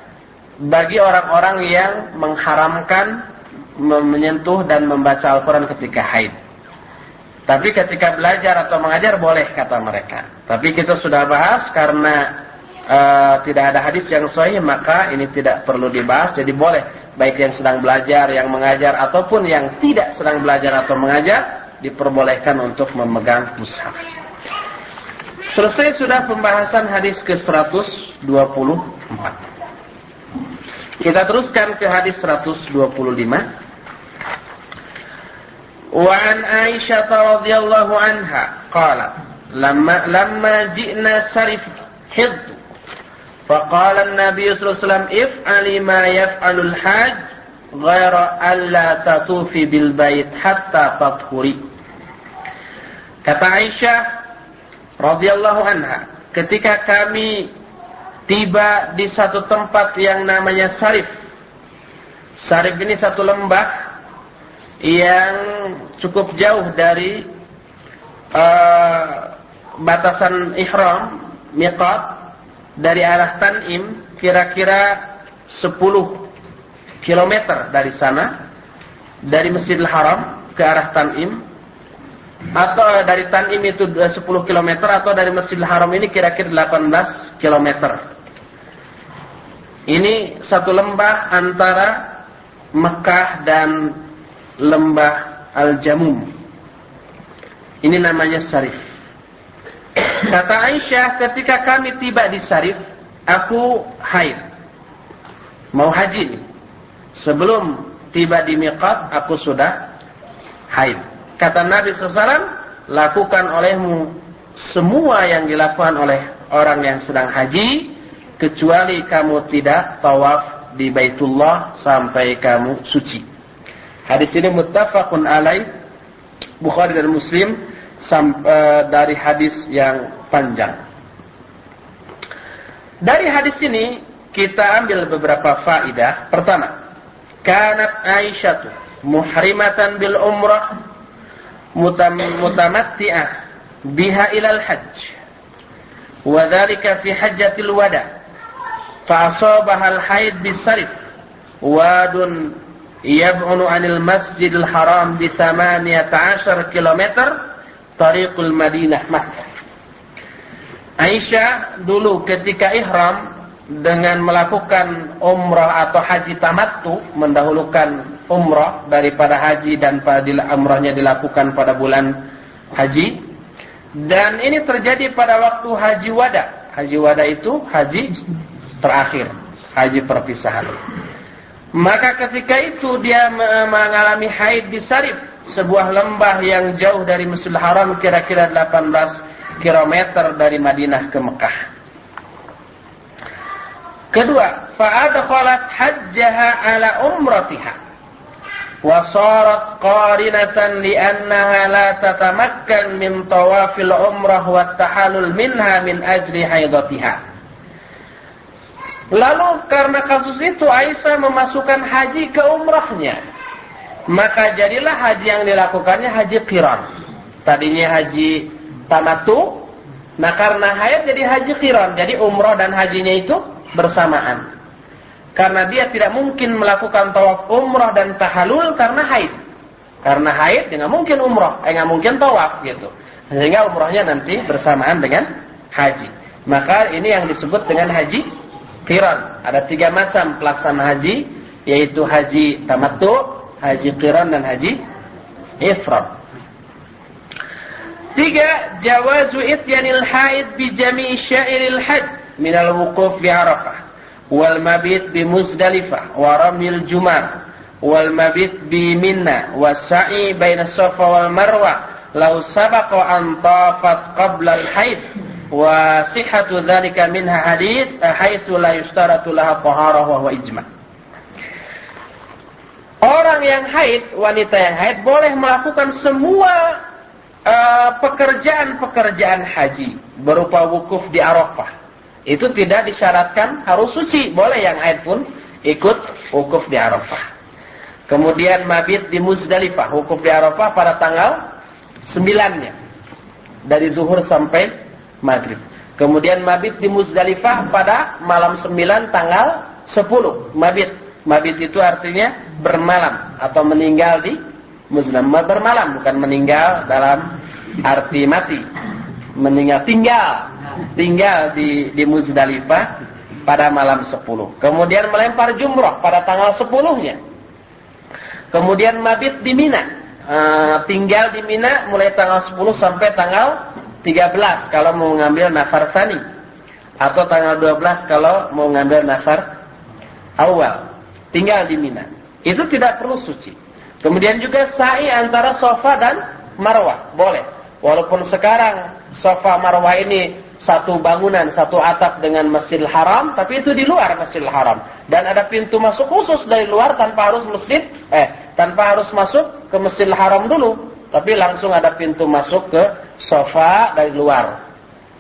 S1: bagi orang-orang yang mengharamkan menyentuh dan membaca Al-Quran ketika haid. Tapi ketika belajar atau mengajar boleh, kata mereka. Tapi kita sudah bahas, karena tidak ada hadis yang sahih, maka ini tidak perlu dibahas. Jadi boleh, baik yang sedang belajar, yang mengajar, ataupun yang tidak sedang belajar atau mengajar, diperbolehkan untuk memegang mushaf. Selesai sudah pembahasan hadis ke-124. Kita teruskan ke hadis 125. Wa an Aisyah radhiyallahu anha qalat lamma ji'na sarif hidd faqala an-nabiy sallallahu alaihi wasallam if'ali ma yaf'alul hajj ghaira alla tatufi bil bait hatta tathuri. Kata Aisyah radhiyallahu anha, ketika kami tiba di satu tempat yang namanya Sarif. Sarif ini satu lembah yang cukup jauh dari batasan ihram, miqat, dari arah Tan'im kira-kira 10 kilometer dari sana, dari Masjidil Haram ke arah Tan'im, atau dari Tan'im itu 10 km, atau dari Masjidil Haram ini kira-kira 18 km. Ini satu lembah antara Mekah dan lembah Al-Jamum. Ini namanya Sarif. Kata Aisyah, ketika kami tiba di Sarif, aku haid, mau haji nih. Sebelum tiba di miqat, aku sudah haid. Kata Nabi SAW, lakukan olehmu semua yang dilakukan oleh orang yang sedang haji, kecuali kamu tidak tawaf di Baitullah sampai kamu suci. Hadis ini muttafaqun alaih, Bukhari dan Muslim, dari hadis yang panjang. Dari hadis ini kita ambil beberapa faidah. Pertama, kanat Aisyatu muhrimatan bil umrah mutamatti'ah biha ilal hajj, wa dhalika fi hajjatil wada, fa asabaha al haid bisarif wadun yab'unu anil masjidil haram bi 18 kilometer tariqul Madinah Makkah. Aisyah dulu ketika ihram dengan melakukan umrah atau haji tamattu, mendahulukan umrah daripada haji, dan umrahnya dilakukan pada bulan haji. Dan ini terjadi pada waktu haji wada. Haji wada itu haji terakhir, haji perpisahan. Maka ketika itu dia mengalami haid di Sarif, sebuah lembah yang jauh dari Masjidil Haram, kira-kira 18 km dari Madinah ke Mekah. Kedua, fa'adkhalat hajjaha ala umratiha wa sarat qarinatan li'annaha la tatamakkan min tawafil umrah wa tahallul minha min ajli haidatiha. Lalu karena kasus itu Aisyah memasukkan haji ke umrahnya, maka jadilah haji yang dilakukannya haji qiran. Tadinya haji tamattu, nah karena haid jadi haji qiran, jadi umrah dan hajinya itu bersamaan. Karena dia tidak mungkin melakukan tawaf umrah dan tahallul karena haid. Karena haid dia nggak mungkin umrah, nggak mungkin tawaf gitu. Sehingga umrahnya nanti bersamaan dengan haji. Maka ini yang disebut dengan haji qiran. Ada 3 macam pelaksana haji, yaitu haji tamattu, haji qiran, dan haji ifrad. 3. Jawazu ityanil haid bi jami'i syairil hajj minal wuquf bi Arafah wal mabit bi Muzdalifah wa ramil jumar wal mabit bi Minna was-sa'i baina Safa wal Marwa law sabaqa an tafat qabla al-haid wa sihhatu dzalika minha hadits haitsu la yustaratu laha taharah wa huwa ijma'. Orang yang haid, wanita yang haid boleh melakukan semua pekerjaan-pekerjaan haji berupa wukuf di Arafah. Itu tidak disyaratkan harus suci, boleh yang haid pun ikut wukuf di Arafah. Kemudian mabit di Muzdalifah, wukuf di Arafah pada tanggal 9-nya, dari zuhur sampai maghrib. Kemudian mabit di Muzdalifah pada malam 9 tanggal 10, mabit. Mabit itu artinya bermalam atau meninggal di Muzdalifah. Bermalam, bukan meninggal dalam arti mati. Meninggal, tinggal di Muzdalifah pada malam 10. Kemudian melempar jumrah pada tanggal 10-nya. Kemudian mabit di Mina, tinggal di Mina mulai tanggal 10 sampai tanggal 13 kalau mau ngambil nafar tsani, atau tanggal 12 kalau mau ngambil nafar awal. Tinggal di Mina. Itu tidak perlu suci. Kemudian juga sa'i antara Safa dan Marwah, boleh. Walaupun sekarang Safa Marwah ini satu bangunan, satu atap dengan Masjidil Haram, tapi itu di luar Masjidil Haram. Dan ada pintu masuk khusus dari luar tanpa harus masuk ke Masjidil Haram dulu, tapi langsung ada pintu masuk ke Safa dari luar.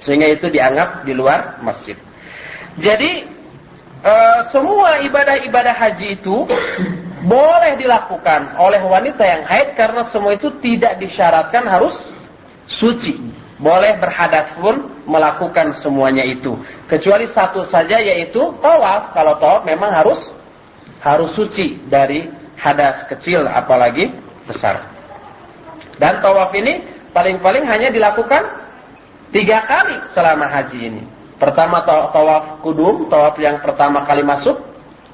S1: Sehingga itu dianggap di luar masjid. Jadi semua ibadah-ibadah haji itu boleh dilakukan oleh wanita yang haid karena semua itu tidak disyaratkan harus suci. Boleh berhadas pun melakukan semuanya itu. Kecuali satu saja, yaitu tawaf. Kalau tawaf memang harus harus suci dari hadas kecil apalagi besar. Dan tawaf ini paling-paling hanya dilakukan 3 kali selama haji ini. Pertama tawaf kudum, tawaf yang pertama kali masuk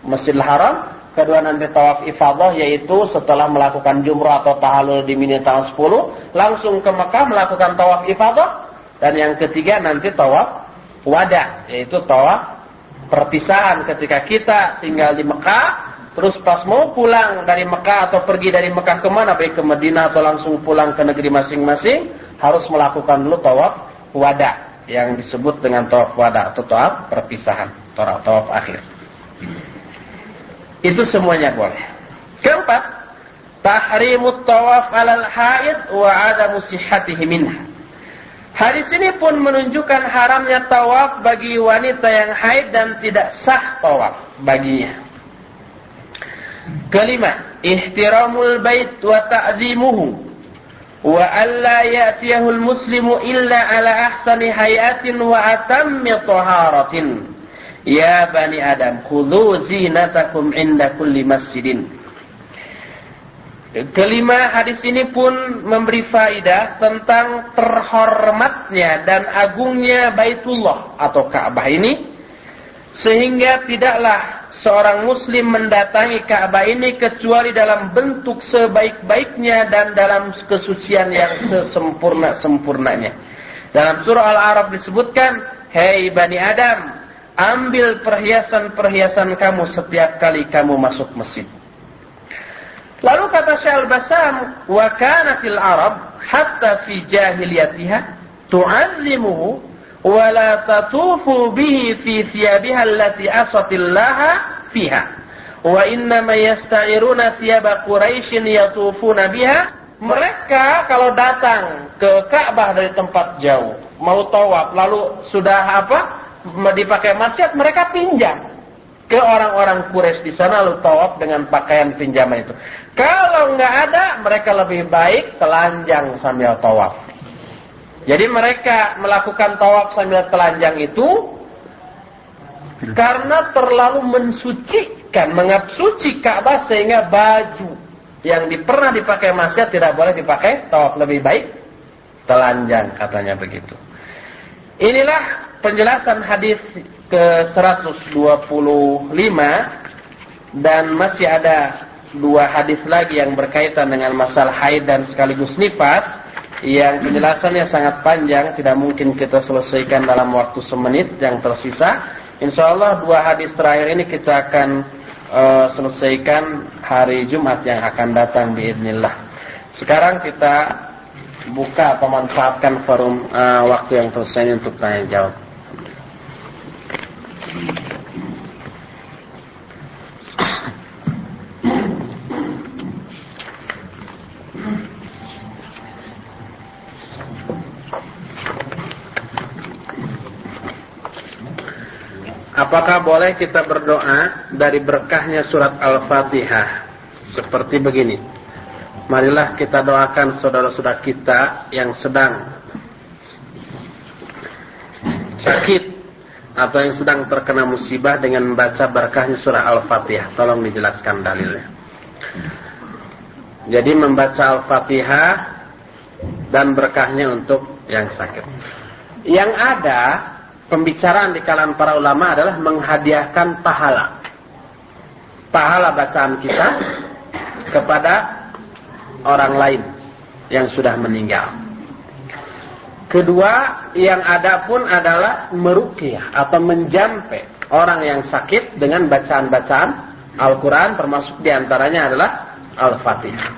S1: Masjidil Haram. Kedua nanti tawaf ifadah, yaitu setelah melakukan jumrah atau tahallul di Mina tahun 10, langsung ke Mekah melakukan tawaf ifadah. Dan yang ketiga nanti tawaf wada, yaitu tawaf perpisahan ketika kita tinggal di Mekah, terus pas mau pulang dari Mekah atau pergi dari Mekah kemana, baik ke Madinah atau langsung pulang ke negeri masing-masing, harus melakukan dulu tawaf wada, yang disebut dengan tawaf wada atau tawaf perpisahan, tawaf akhir. Itu semuanya boleh. Keempat, tahrimut tawaf alal haid wa adamu sihhatihi minha. Hadis ini pun menunjukkan haramnya tawaf bagi wanita yang haid dan tidak sah tawaf baginya. Kelima, ihtiramul bait wa ta'zimuhu wa alla ya'tiyahul muslimu illa ala ahsani hayatin wa atammi taharatin. Ya bani Adam, khudhu zinatakum inda kulli masjidin. Kelima, hadis ini pun memberi faidah tentang terhormatnya dan agungnya Baitullah atau Ka'bah ini, sehingga tidaklah seorang muslim mendatangi Ka'bah ini kecuali dalam bentuk sebaik-baiknya dan dalam kesucian yang sesempurna-sempurnanya. Dalam surah Al-A'raf disebutkan, "Hei Bani Adam, ambil perhiasan-perhiasan kamu setiap kali kamu masuk masjid." Lalu kata Syekh Al-Bassam, "Wa kanatil Arab hatta fi jahiliyatiha tu'azzimuhu wa la tatufu bihi fi thiyabiha allati asatillaha fiha. Wa innama yasta'iruna thiyaba Quraisyin yatufuna biha." Mereka kalau datang ke Ka'bah dari tempat jauh, mau tawaf, lalu sudah dipakai maksiat, mereka pinjam ke orang-orang Quraisy di sana, lalu tawaf dengan pakaian pinjaman itu. Kalau nggak ada, mereka lebih baik telanjang sambil tawaf. Jadi mereka melakukan tawaf sambil telanjang itu karena terlalu mensucikan, mengabsuci Ka'bah, sehingga baju yang pernah dipakai maksiat tidak boleh dipakai tawaf, lebih baik telanjang, katanya begitu. Inilah penjelasan hadis ke-125, dan masih ada 2 hadis lagi yang berkaitan dengan masalah haid dan sekaligus nifas, yang penjelasannya sangat panjang, tidak mungkin kita selesaikan dalam waktu semenit yang tersisa. Insyaallah 2 hadis terakhir ini kita akan selesaikan hari Jumat yang akan datang biidznillah. Sekarang kita buka atau manfaatkan forum waktu yang tersisa ini untuk tanya jawab. Apakah boleh kita berdoa dari berkahnya surat Al-Fatihah seperti begini? Marilah kita doakan saudara-saudara kita yang sedang sakit atau yang sedang terkena musibah dengan membaca berkahnya surah Al-Fatihah. Tolong dijelaskan dalilnya. Jadi membaca Al-Fatihah dan berkahnya untuk yang sakit. Yang ada pembicaraan di kalangan para ulama adalah menghadiahkan pahala bacaan kita kepada orang lain yang sudah meninggal. Kedua, yang ada pun adalah meruqyah atau menjampe orang yang sakit dengan bacaan-bacaan Al-Quran, termasuk diantaranya adalah Al-Fatihah.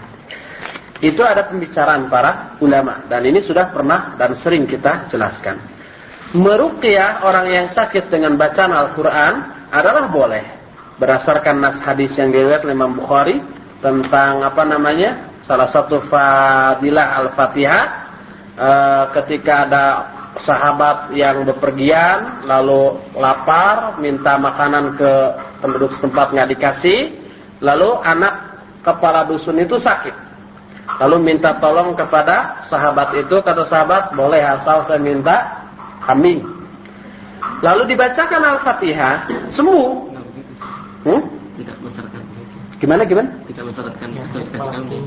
S1: Itu ada pembicaraan para ulama, dan ini sudah pernah dan sering kita jelaskan. Meruqyah orang yang sakit dengan bacaan Al-Quran adalah boleh, berdasarkan nas hadis yang diriwayatkan oleh Imam Bukhari tentang salah satu fadilah Al-Fatihah, ketika ada sahabat yang bepergian lalu lapar, minta makanan ke penduduk setempat, nggak dikasih, lalu anak kepala dusun itu sakit, lalu minta tolong kepada sahabat itu. Kata sahabat, boleh asal saya minta kambing. Lalu dibacakan Al-Fatihah, sembuh. Gimana?
S3: Tidak mensyaratkan asal dikasih kambing.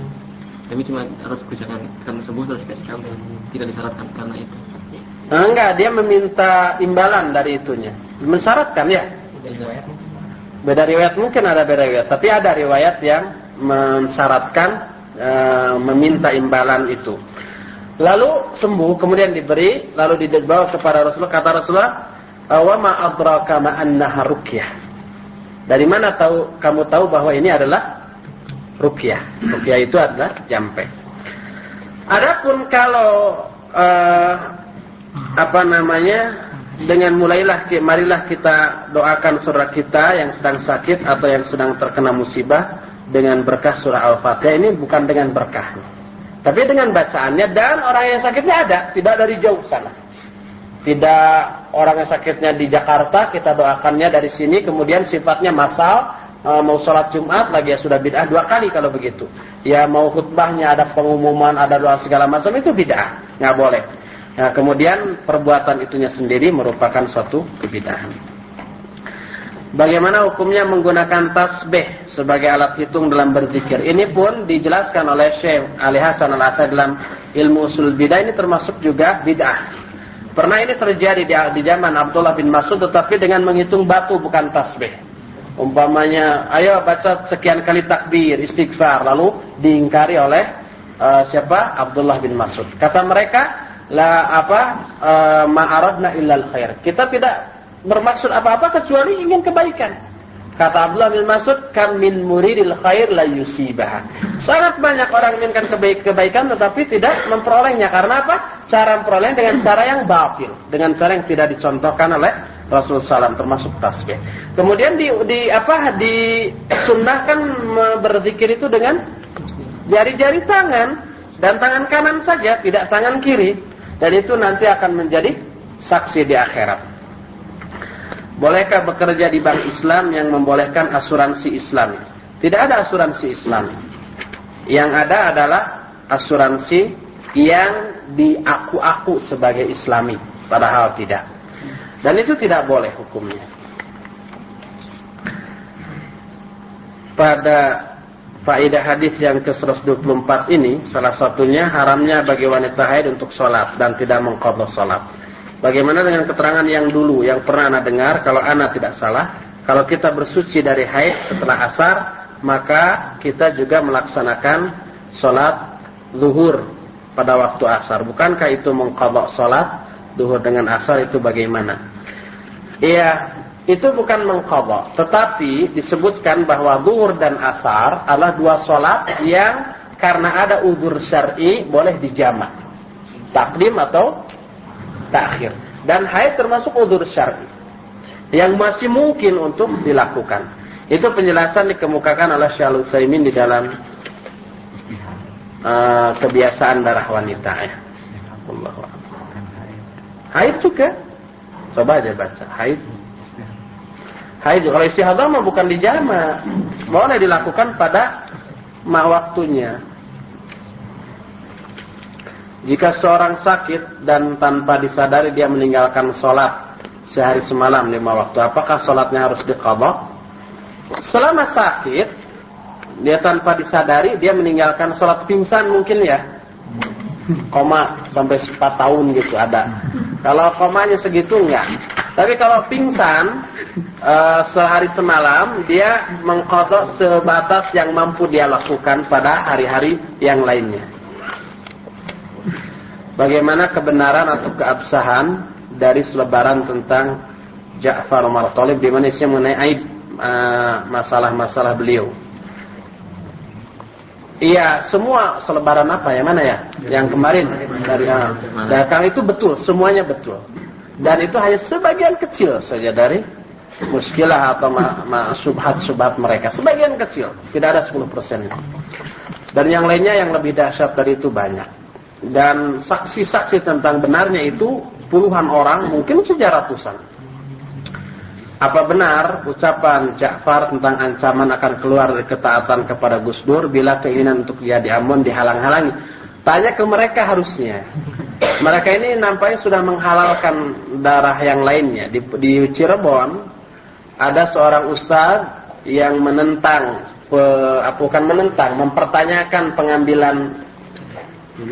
S3: Kami cuma atas kebijakan kami sembuh terus dikasih kambing. Tidak disyaratkan karena itu.
S1: Enggak, dia meminta imbalan dari itunya. Mensyaratkan ya. Beda riwayat, mungkin ada beda riwayat, tapi ada riwayat yang mensyaratkan meminta imbalan itu. Lalu sembuh, kemudian diberi, lalu dibawa kepada Rasulullah. Kata Rasulullah, "Wa ma adraka ma annaha ruqyah." Dari mana kamu tahu bahwa ini adalah ruqyah? Ruqyah itu adalah jampe. Adapun kalau dengan marilah kita doakan saudara kita yang sedang sakit atau yang sedang terkena musibah dengan berkah surah Al-Fatihah. Ini bukan dengan berkah, tapi dengan bacaannya, dan orang yang sakitnya ada, tidak dari jauh sana. Tidak orang yang sakitnya di Jakarta, kita doakannya dari sini, kemudian sifatnya massal, mau sholat Jumat lagi ya sudah bid'ah 2 kali kalau begitu. Ya mau khutbahnya ada pengumuman, ada doa segala macam, itu bid'ah, nggak boleh. Nah, kemudian perbuatan itunya sendiri merupakan suatu kebid'ahan. Bagaimana hukumnya menggunakan tasbih sebagai alat hitung dalam berzikir? Ini pun dijelaskan oleh Syekh Ali Hasan Al-Athari dalam Ilmu Ushul Bidah. Ini termasuk juga bid'ah. Pernah ini terjadi di zaman Abdullah bin Mas'ud, tetapi dengan menghitung batu, bukan tasbih. Umpamanya, ayo baca sekian kali takbir, istighfar, lalu diingkari oleh Abdullah bin Mas'ud. Kata mereka, ma'aradna illal khair. Kita tidak bermaksud apa-apa kecuali ingin kebaikan. Kata Abdullah bin Mas'ud, kam min muridil khair la yusibah. Sangat banyak orang menginginkan kebaikan tetapi tidak memperolehnya. Karena apa? Cara memperolehnya dengan cara yang batil, dengan cara yang tidak dicontohkan oleh Rasulullah SAW, termasuk tasbih. Kemudian disunnahkan berzikir itu dengan jari-jari tangan dan tangan kanan saja, tidak tangan kiri. Dan itu nanti akan menjadi saksi di akhirat. Bolehkah bekerja di bank Islam yang membolehkan asuransi Islam? Tidak ada asuransi Islam. Yang ada adalah asuransi yang diaku-aku sebagai Islami, padahal tidak. Dan itu tidak boleh hukumnya. Pada faedah hadis yang ke-124 ini, salah satunya haramnya bagi wanita haid untuk sholat dan tidak mengqadha sholat. Bagaimana dengan keterangan yang dulu yang pernah Anda dengar, kalau Anda tidak salah, kalau kita bersuci dari haid setelah asar, maka kita juga melaksanakan sholat zuhur pada waktu asar. Bukankah itu mengqadha sholat zuhur dengan asar? Itu bagaimana? Iya, itu bukan mengqadha, tetapi disebutkan bahwa zuhur dan asar adalah 2 sholat yang karena ada uzur syar'i boleh dijamak, takdim atau takhir. Dan haid termasuk uzur syar'i yang masih mungkin untuk dilakukan. Itu penjelasan dikemukakan oleh Syekh Al-Utsaimin di dalam kebiasaan darah wanita ya. Haid juga, coba aja baca haid. Haid kalau istihadah mah bukan dijama, boleh dilakukan pada waktunya. Jika seorang sakit dan tanpa disadari dia meninggalkan sholat sehari semalam 5 waktu, apakah sholatnya harus diqadha? Selama sakit, dia tanpa disadari dia meninggalkan sholat, pingsan mungkin ya, koma sampai 4 tahun gitu ada. Kalau komanya segitu enggak. Tapi kalau pingsan sehari semalam, dia mengqadha sebatas yang mampu dia lakukan pada hari-hari yang lainnya. Bagaimana kebenaran atau keabsahan dari selebaran tentang Ja'far Umar Thalib di mana isinya mengenai aib masalah-masalah beliau? Iya, semua selebaran apa yang mana ya? Yang kemarin dari Dakar itu betul, semuanya betul. Dan itu hanya sebagian kecil saja dari muskilah atau subhat-subhat mereka. Sebagian kecil, tidak ada 10%. Dan yang lainnya yang lebih dahsyat dari itu banyak. Dan saksi-saksi tentang benarnya itu puluhan orang, mungkin saja ratusan. Apa benar ucapan Ja'far tentang ancaman akan keluar dari ketaatan kepada Gus Dur bila keinginan untuk dia di Ambon dihalang-halangi? Tanya ke mereka harusnya. Mereka ini nampaknya sudah menghalalkan darah yang lainnya. Di Cirebon ada seorang ustaz yang menentang bukan menentang, mempertanyakan pengambilan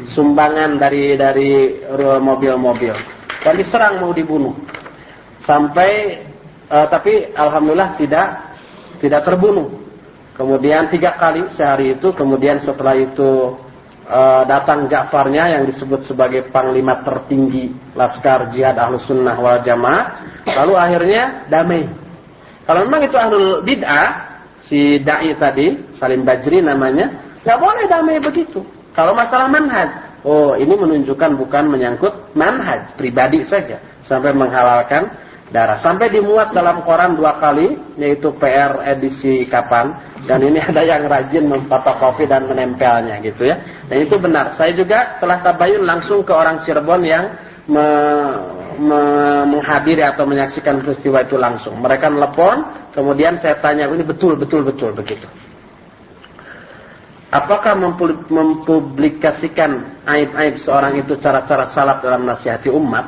S1: sumbangan dari mobil-mobil, dan diserang mau dibunuh. Sampai tapi alhamdulillah tidak terbunuh. Kemudian 3 kali sehari itu, kemudian setelah itu datang Ja'farnya yang disebut sebagai panglima tertinggi Laskar Jihad Ahlus Sunnah wal Jamaah. Lalu akhirnya damai. Kalau memang itu ahlul bid'ah, si da'i tadi, Salim Bajri namanya, nggak boleh damai begitu. Kalau masalah manhaj, ini menunjukkan bukan menyangkut manhaj pribadi saja, sampai menghalalkan darah. Sampai dimuat dalam koran 2 kali, yaitu PR edisi kapan, dan ini ada yang rajin memfotokopi dan menempelnya gitu ya. Dan itu benar. Saya juga telah tabayun langsung ke orang Cirebon yang menghadiri atau menyaksikan peristiwa itu langsung. Mereka telepon, kemudian saya tanya, ini betul begitu. Apakah mempublikasikan aib-aib seorang itu cara-cara salaf dalam nasihati umat?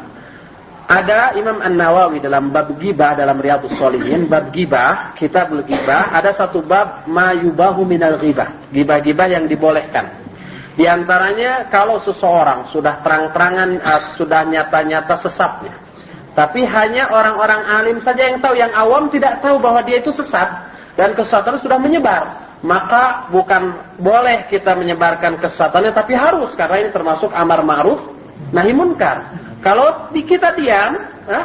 S1: Ada Imam An-Nawawi dalam bab ghibah dalam Riyadhus Shalihin, bab ghibah, kitabul ghibah, ada satu bab ma yubahu minal ghibah, ghibah-ghibah yang dibolehkan. Di antaranya kalau seseorang sudah terang-terangan, sudah nyata-nyata sesatnya, tapi hanya orang-orang alim saja yang tahu, yang awam tidak tahu bahwa dia itu sesat dan kesesatan sudah menyebar, maka bukan boleh kita menyebarkan kesesatannya, tapi harus, karena ini termasuk amar ma'ruf nahi munkar. Kalau kita diam,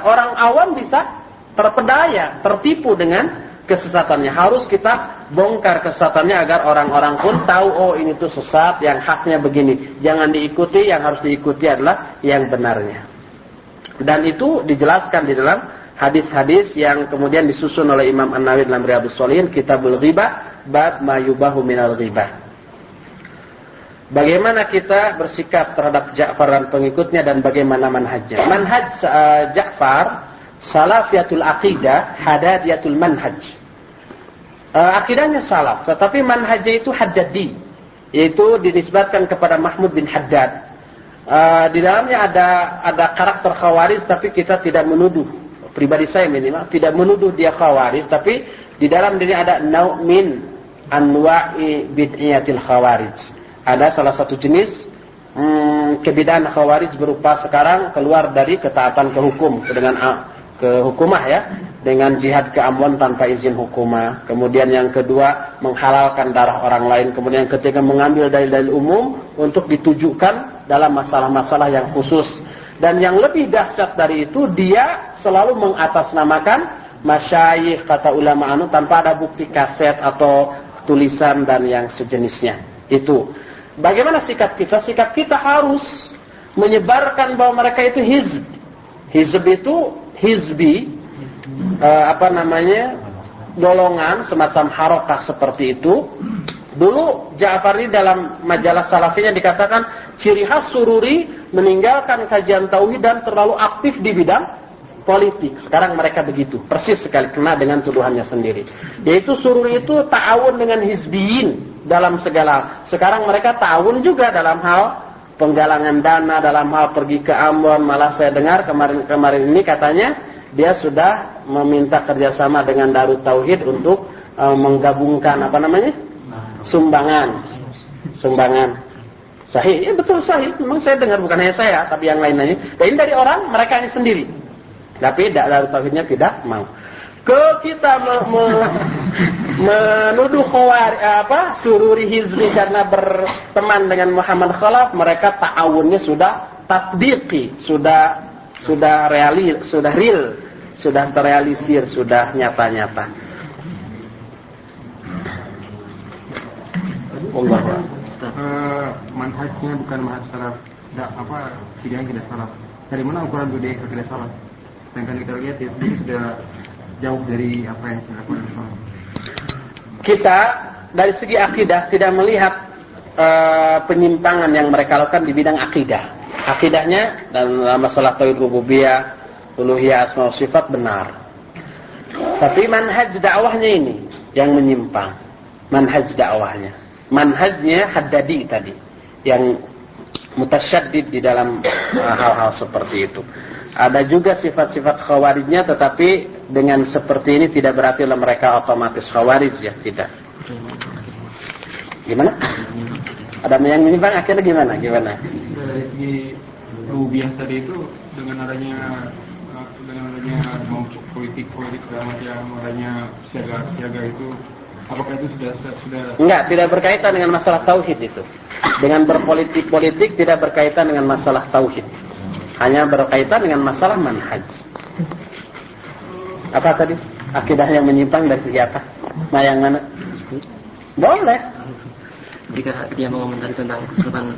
S1: orang awam bisa terpedaya, tertipu dengan kesesatannya. Harus kita bongkar kesesatannya agar orang-orang pun tahu, ini tuh sesat, yang haknya begini, jangan diikuti, yang harus diikuti adalah yang benarnya. Dan itu dijelaskan di dalam hadis-hadis yang kemudian disusun oleh Imam An-Nawawi dalam Riyadhus Shalihin, Kitabul Ghibah, bab ma yubahu minal ghibah. Bagaimana kita bersikap terhadap Ja'far dan pengikutnya, dan bagaimana manhajnya. Manhaj Ja'far salafiyatul aqidah, hadadiyatul manhaj. Akidahnya salaf, tetapi manhajnya itu haddadi, yaitu dinisbatkan kepada Mahmud bin Haddad. Di dalamnya ada karakter khawarij, tapi kita tidak menuduh, pribadi saya minimal tidak menuduh dia khawarij, tapi di dalam diri ada nau' min anwa'i bid'iyatil khawarij. Ada salah satu jenis kebidaan khawarij berupa sekarang keluar dari ketaatan ke hukum, ke hukumah ya, dengan jihad ke Ambon tanpa izin hukumah. Kemudian yang kedua menghalalkan darah orang lain. Kemudian yang ketiga mengambil dalil-dalil umum untuk ditujukan dalam masalah-masalah yang khusus. Dan yang lebih dahsyat dari itu, dia selalu mengatasnamakan masyayikh, kata ulama tanpa ada bukti kaset atau tulisan dan yang sejenisnya. Itu. Bagaimana sikap kita? Sikap kita harus menyebarkan bahwa mereka itu hizb. Hizb itu hizbi, golongan semacam harokah seperti itu. Dulu Ja'fari dalam majalah salafinya dikatakan ciri khas Sururi meninggalkan kajian tauhid dan terlalu aktif di bidang politik. Sekarang mereka begitu, persis sekali kena dengan tuduhannya sendiri. Yaitu Sururi itu ta'awun dengan hizbiyin dalam segala. Sekarang mereka ta'awun juga dalam hal penggalangan dana, dalam hal pergi ke Ambon. Malah saya dengar kemarin ini katanya dia sudah meminta kerjasama dengan Darut Tauhid untuk menggabungkan sumbangan. Sahih, ya betul sahih. Memang saya dengar, bukan hanya saya, tapi yang lainnya. Dan ini dari orang mereka ini sendiri. Tapi Darut Tauhidnya tidak mau. Kita menuduh Sururi hizbi karena berteman dengan Muhammad Khalaf, mereka ta'awunnya sudah tatbiqi, sudah real, sudah terrealisir, sudah nyata-nyata.
S2: Manhajnya bukan manhaj salaf, tidak salaf. Dari mana ukuran budaya akidah salaf? Sedangkan kita lihat dia sendiri sudah jauh dari apa yang dilakukan salaf.
S1: Kita dari segi akidah tidak melihat penyimpangan yang mereka lakukan di bidang akidah. Akidahnya dalam masalah tauhid rububiyah, uluhiyah, asma wa sifat benar. Tapi manhaj dakwahnya ini yang menyimpang. Manhaj dakwahnya. Manhajnya haddadi tadi, yang mutasyaddid di dalam hal-hal seperti itu. Ada juga sifat-sifat khawarijnya, tetapi dengan seperti ini tidak berarti mereka otomatis khawarij, ya, tidak. Gimana? Ada yang menyimpang akhirnya gimana?
S2: Dari segi rubiyah tadi itu dengan adanya politik segala macam, adanya siaga itu, apakah itu sudah
S1: Enggak, tidak berkaitan dengan masalah tauhid itu. Dengan berpolitik tidak berkaitan dengan masalah tauhid. Hanya berkaitan dengan masalah manhaj. Apa tadi? Akidah yang menyimpang dari segi apa? Nah, yang mana? Boleh.
S3: Jika dia mengomentari tentang kesesatan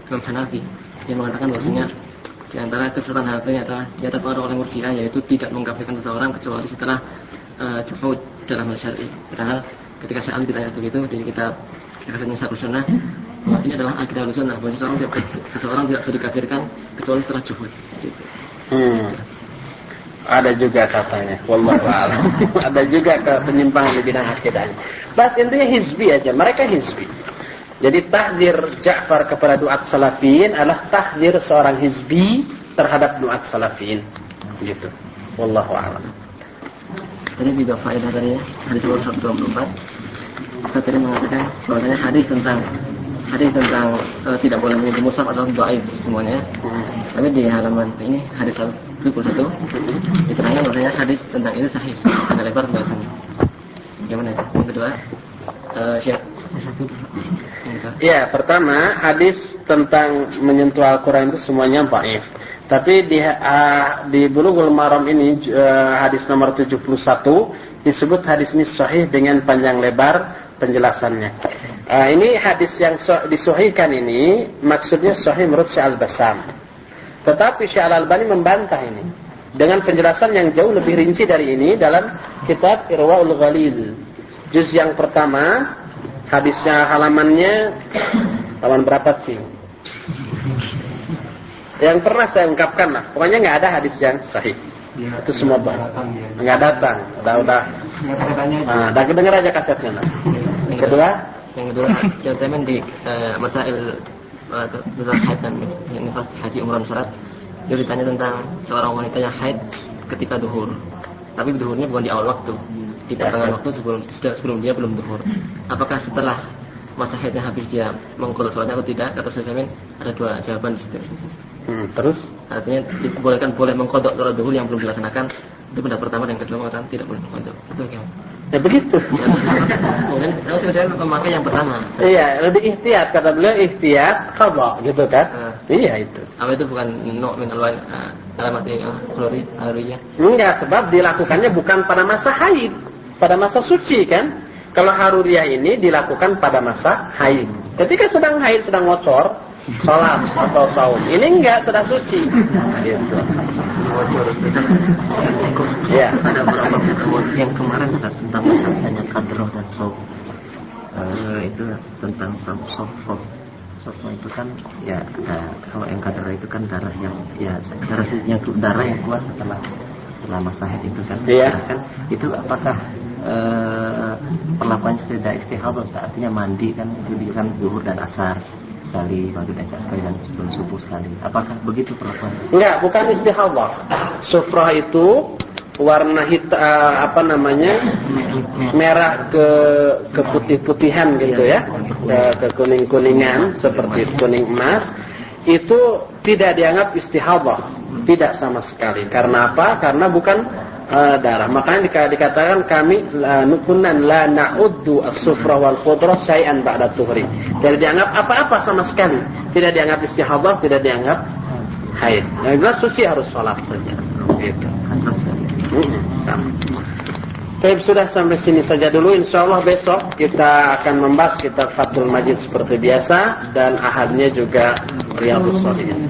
S3: Imam Hanafi, dia mengatakan bahwasanya di antara kesesatan Hanafi adalah dia terpengaruh oleh Murji'ah, yaitu tidak mengkafirkan seseorang kecuali setelah juhud dalam hal syar'i. Padahal ketika Syai'an ditanya begitu di kitab Kajian Syarh Sunnah, bahwa ini adalah akidah Sunnah, bahwa seseorang tidak bisa dikafirkan kecuali setelah juhud. Gitu.
S1: Ada juga katanya, wallahu a'lam. Ada juga penyimpangan di bidang akidahnya. Bas intinya hizbi aja, mereka hizbi. Jadi tahdzir Ja'far kepada duat salafiyin adalah tahdzir seorang hizbi terhadap duat salafiyin. Gitu. Wallahu a'lam.
S3: Tadi juga faedah tadi ya, hadis nomor 124. Kita tadi mengatakan bahwasanya hadis tentang tidak boleh menyentuh mushaf atau dhaif semuanya. Tapi di halaman ini hadis 171 diterangkan bahwasanya hadis tentang itu sahih, ada lebar pembahasannya. Gimana itu? Yang kedua, Syekh.
S1: Ya, pertama hadis tentang menyentuh Al-Quran itu semuanya dhaif. Tapi di Bulughul Maram ini hadis nomor 71 disebut hadis ini sahih dengan panjang lebar penjelasannya. Ini hadis yang disahihkan ini maksudnya sahih menurut Syekh Al-Bassam. Tetapi Syekh Al-Albani membantah ini dengan penjelasan yang jauh lebih rinci dari ini dalam kitab Irwaul Ghalil. Juz yang pertama, hadisnya halaman berapa sih? Yang pernah saya ungkapkan lah, pokoknya nggak ada hadis yang sahih. Ya, itu semua nggak datang. Udah. Dah dengar aja kasetnya lah. Yang kedua,
S3: Syekh Utsaimin di masail tentang haid dan nifas haji umrah syarat, dia ditanya tentang seorang wanita yang haid ketika duhur, tapi duhurnya bukan di awal waktu, di pertengahan waktu sebelum dia belum duhur. Apakah setelah masa haidnya habis dia mengqadha sholatnya atau tidak? Kata Syekh Utsaimin ada dua jawaban di situ.
S1: Terus
S3: artinya boleh mengqadha sholat duhur yang belum dilaksanakan. Itu pendapat pertama, dan kedua mengatakan tidak boleh mengqadha. Itu gimana?
S1: Ya begitu.
S3: Kemudian saya memakai yang pertama.
S1: Iya, lebih ihtiyat, kata beliau ihtiyat qadha gitu kan. Iya itu.
S3: Apa itu bukan min alamat haruriyah?
S1: Enggak, sebab dilakukannya bukan pada masa haid, pada masa suci kan. Kalau haruriyah ini dilakukan pada masa haid. Ketika sedang haid, sedang ngocor, salat atau saum. Ini enggak, sedang suci. Gitu.
S3: Ya, ada beberapa pertemuan yang kemarin tentang masalahnya kadroh dan saum. Itu tentang soft itu kan ya, kalau yang kadroh itu kan darah yang darah yang keluar setelah masa haid itu kan.
S1: Iya.
S3: Kan itu apakah perlakuannya tidak istihadah, artinya mandi kan itu kan zuhur dan asar sekali, maghrib dan isya sekali, dan sebelum subuh sekali. Apakah begitu perlakuan?
S1: Enggak, bukan istihadah. Sufrah itu warna merah ke putih-putihan gitu ya, ke kuning-kuningan seperti kuning emas. Itu tidak dianggap istihadah, tidak sama sekali. Karena apa? Karena bukan darah. Makanya dikatakan kami nukunan la na'uddu as-sufra wal qudrah syai'an ba'da tuhri. Tidak dianggap apa-apa sama sekali. Tidak dianggap istihadah, tidak dianggap haid. Yang jelas suci harus sholat saja. Gitu. Baik, sudah sampai sini saja dulu. Insyaallah besok kita akan membahas kitab Fathul Majid seperti biasa, dan ahadnya juga Riyadhus Shalihin.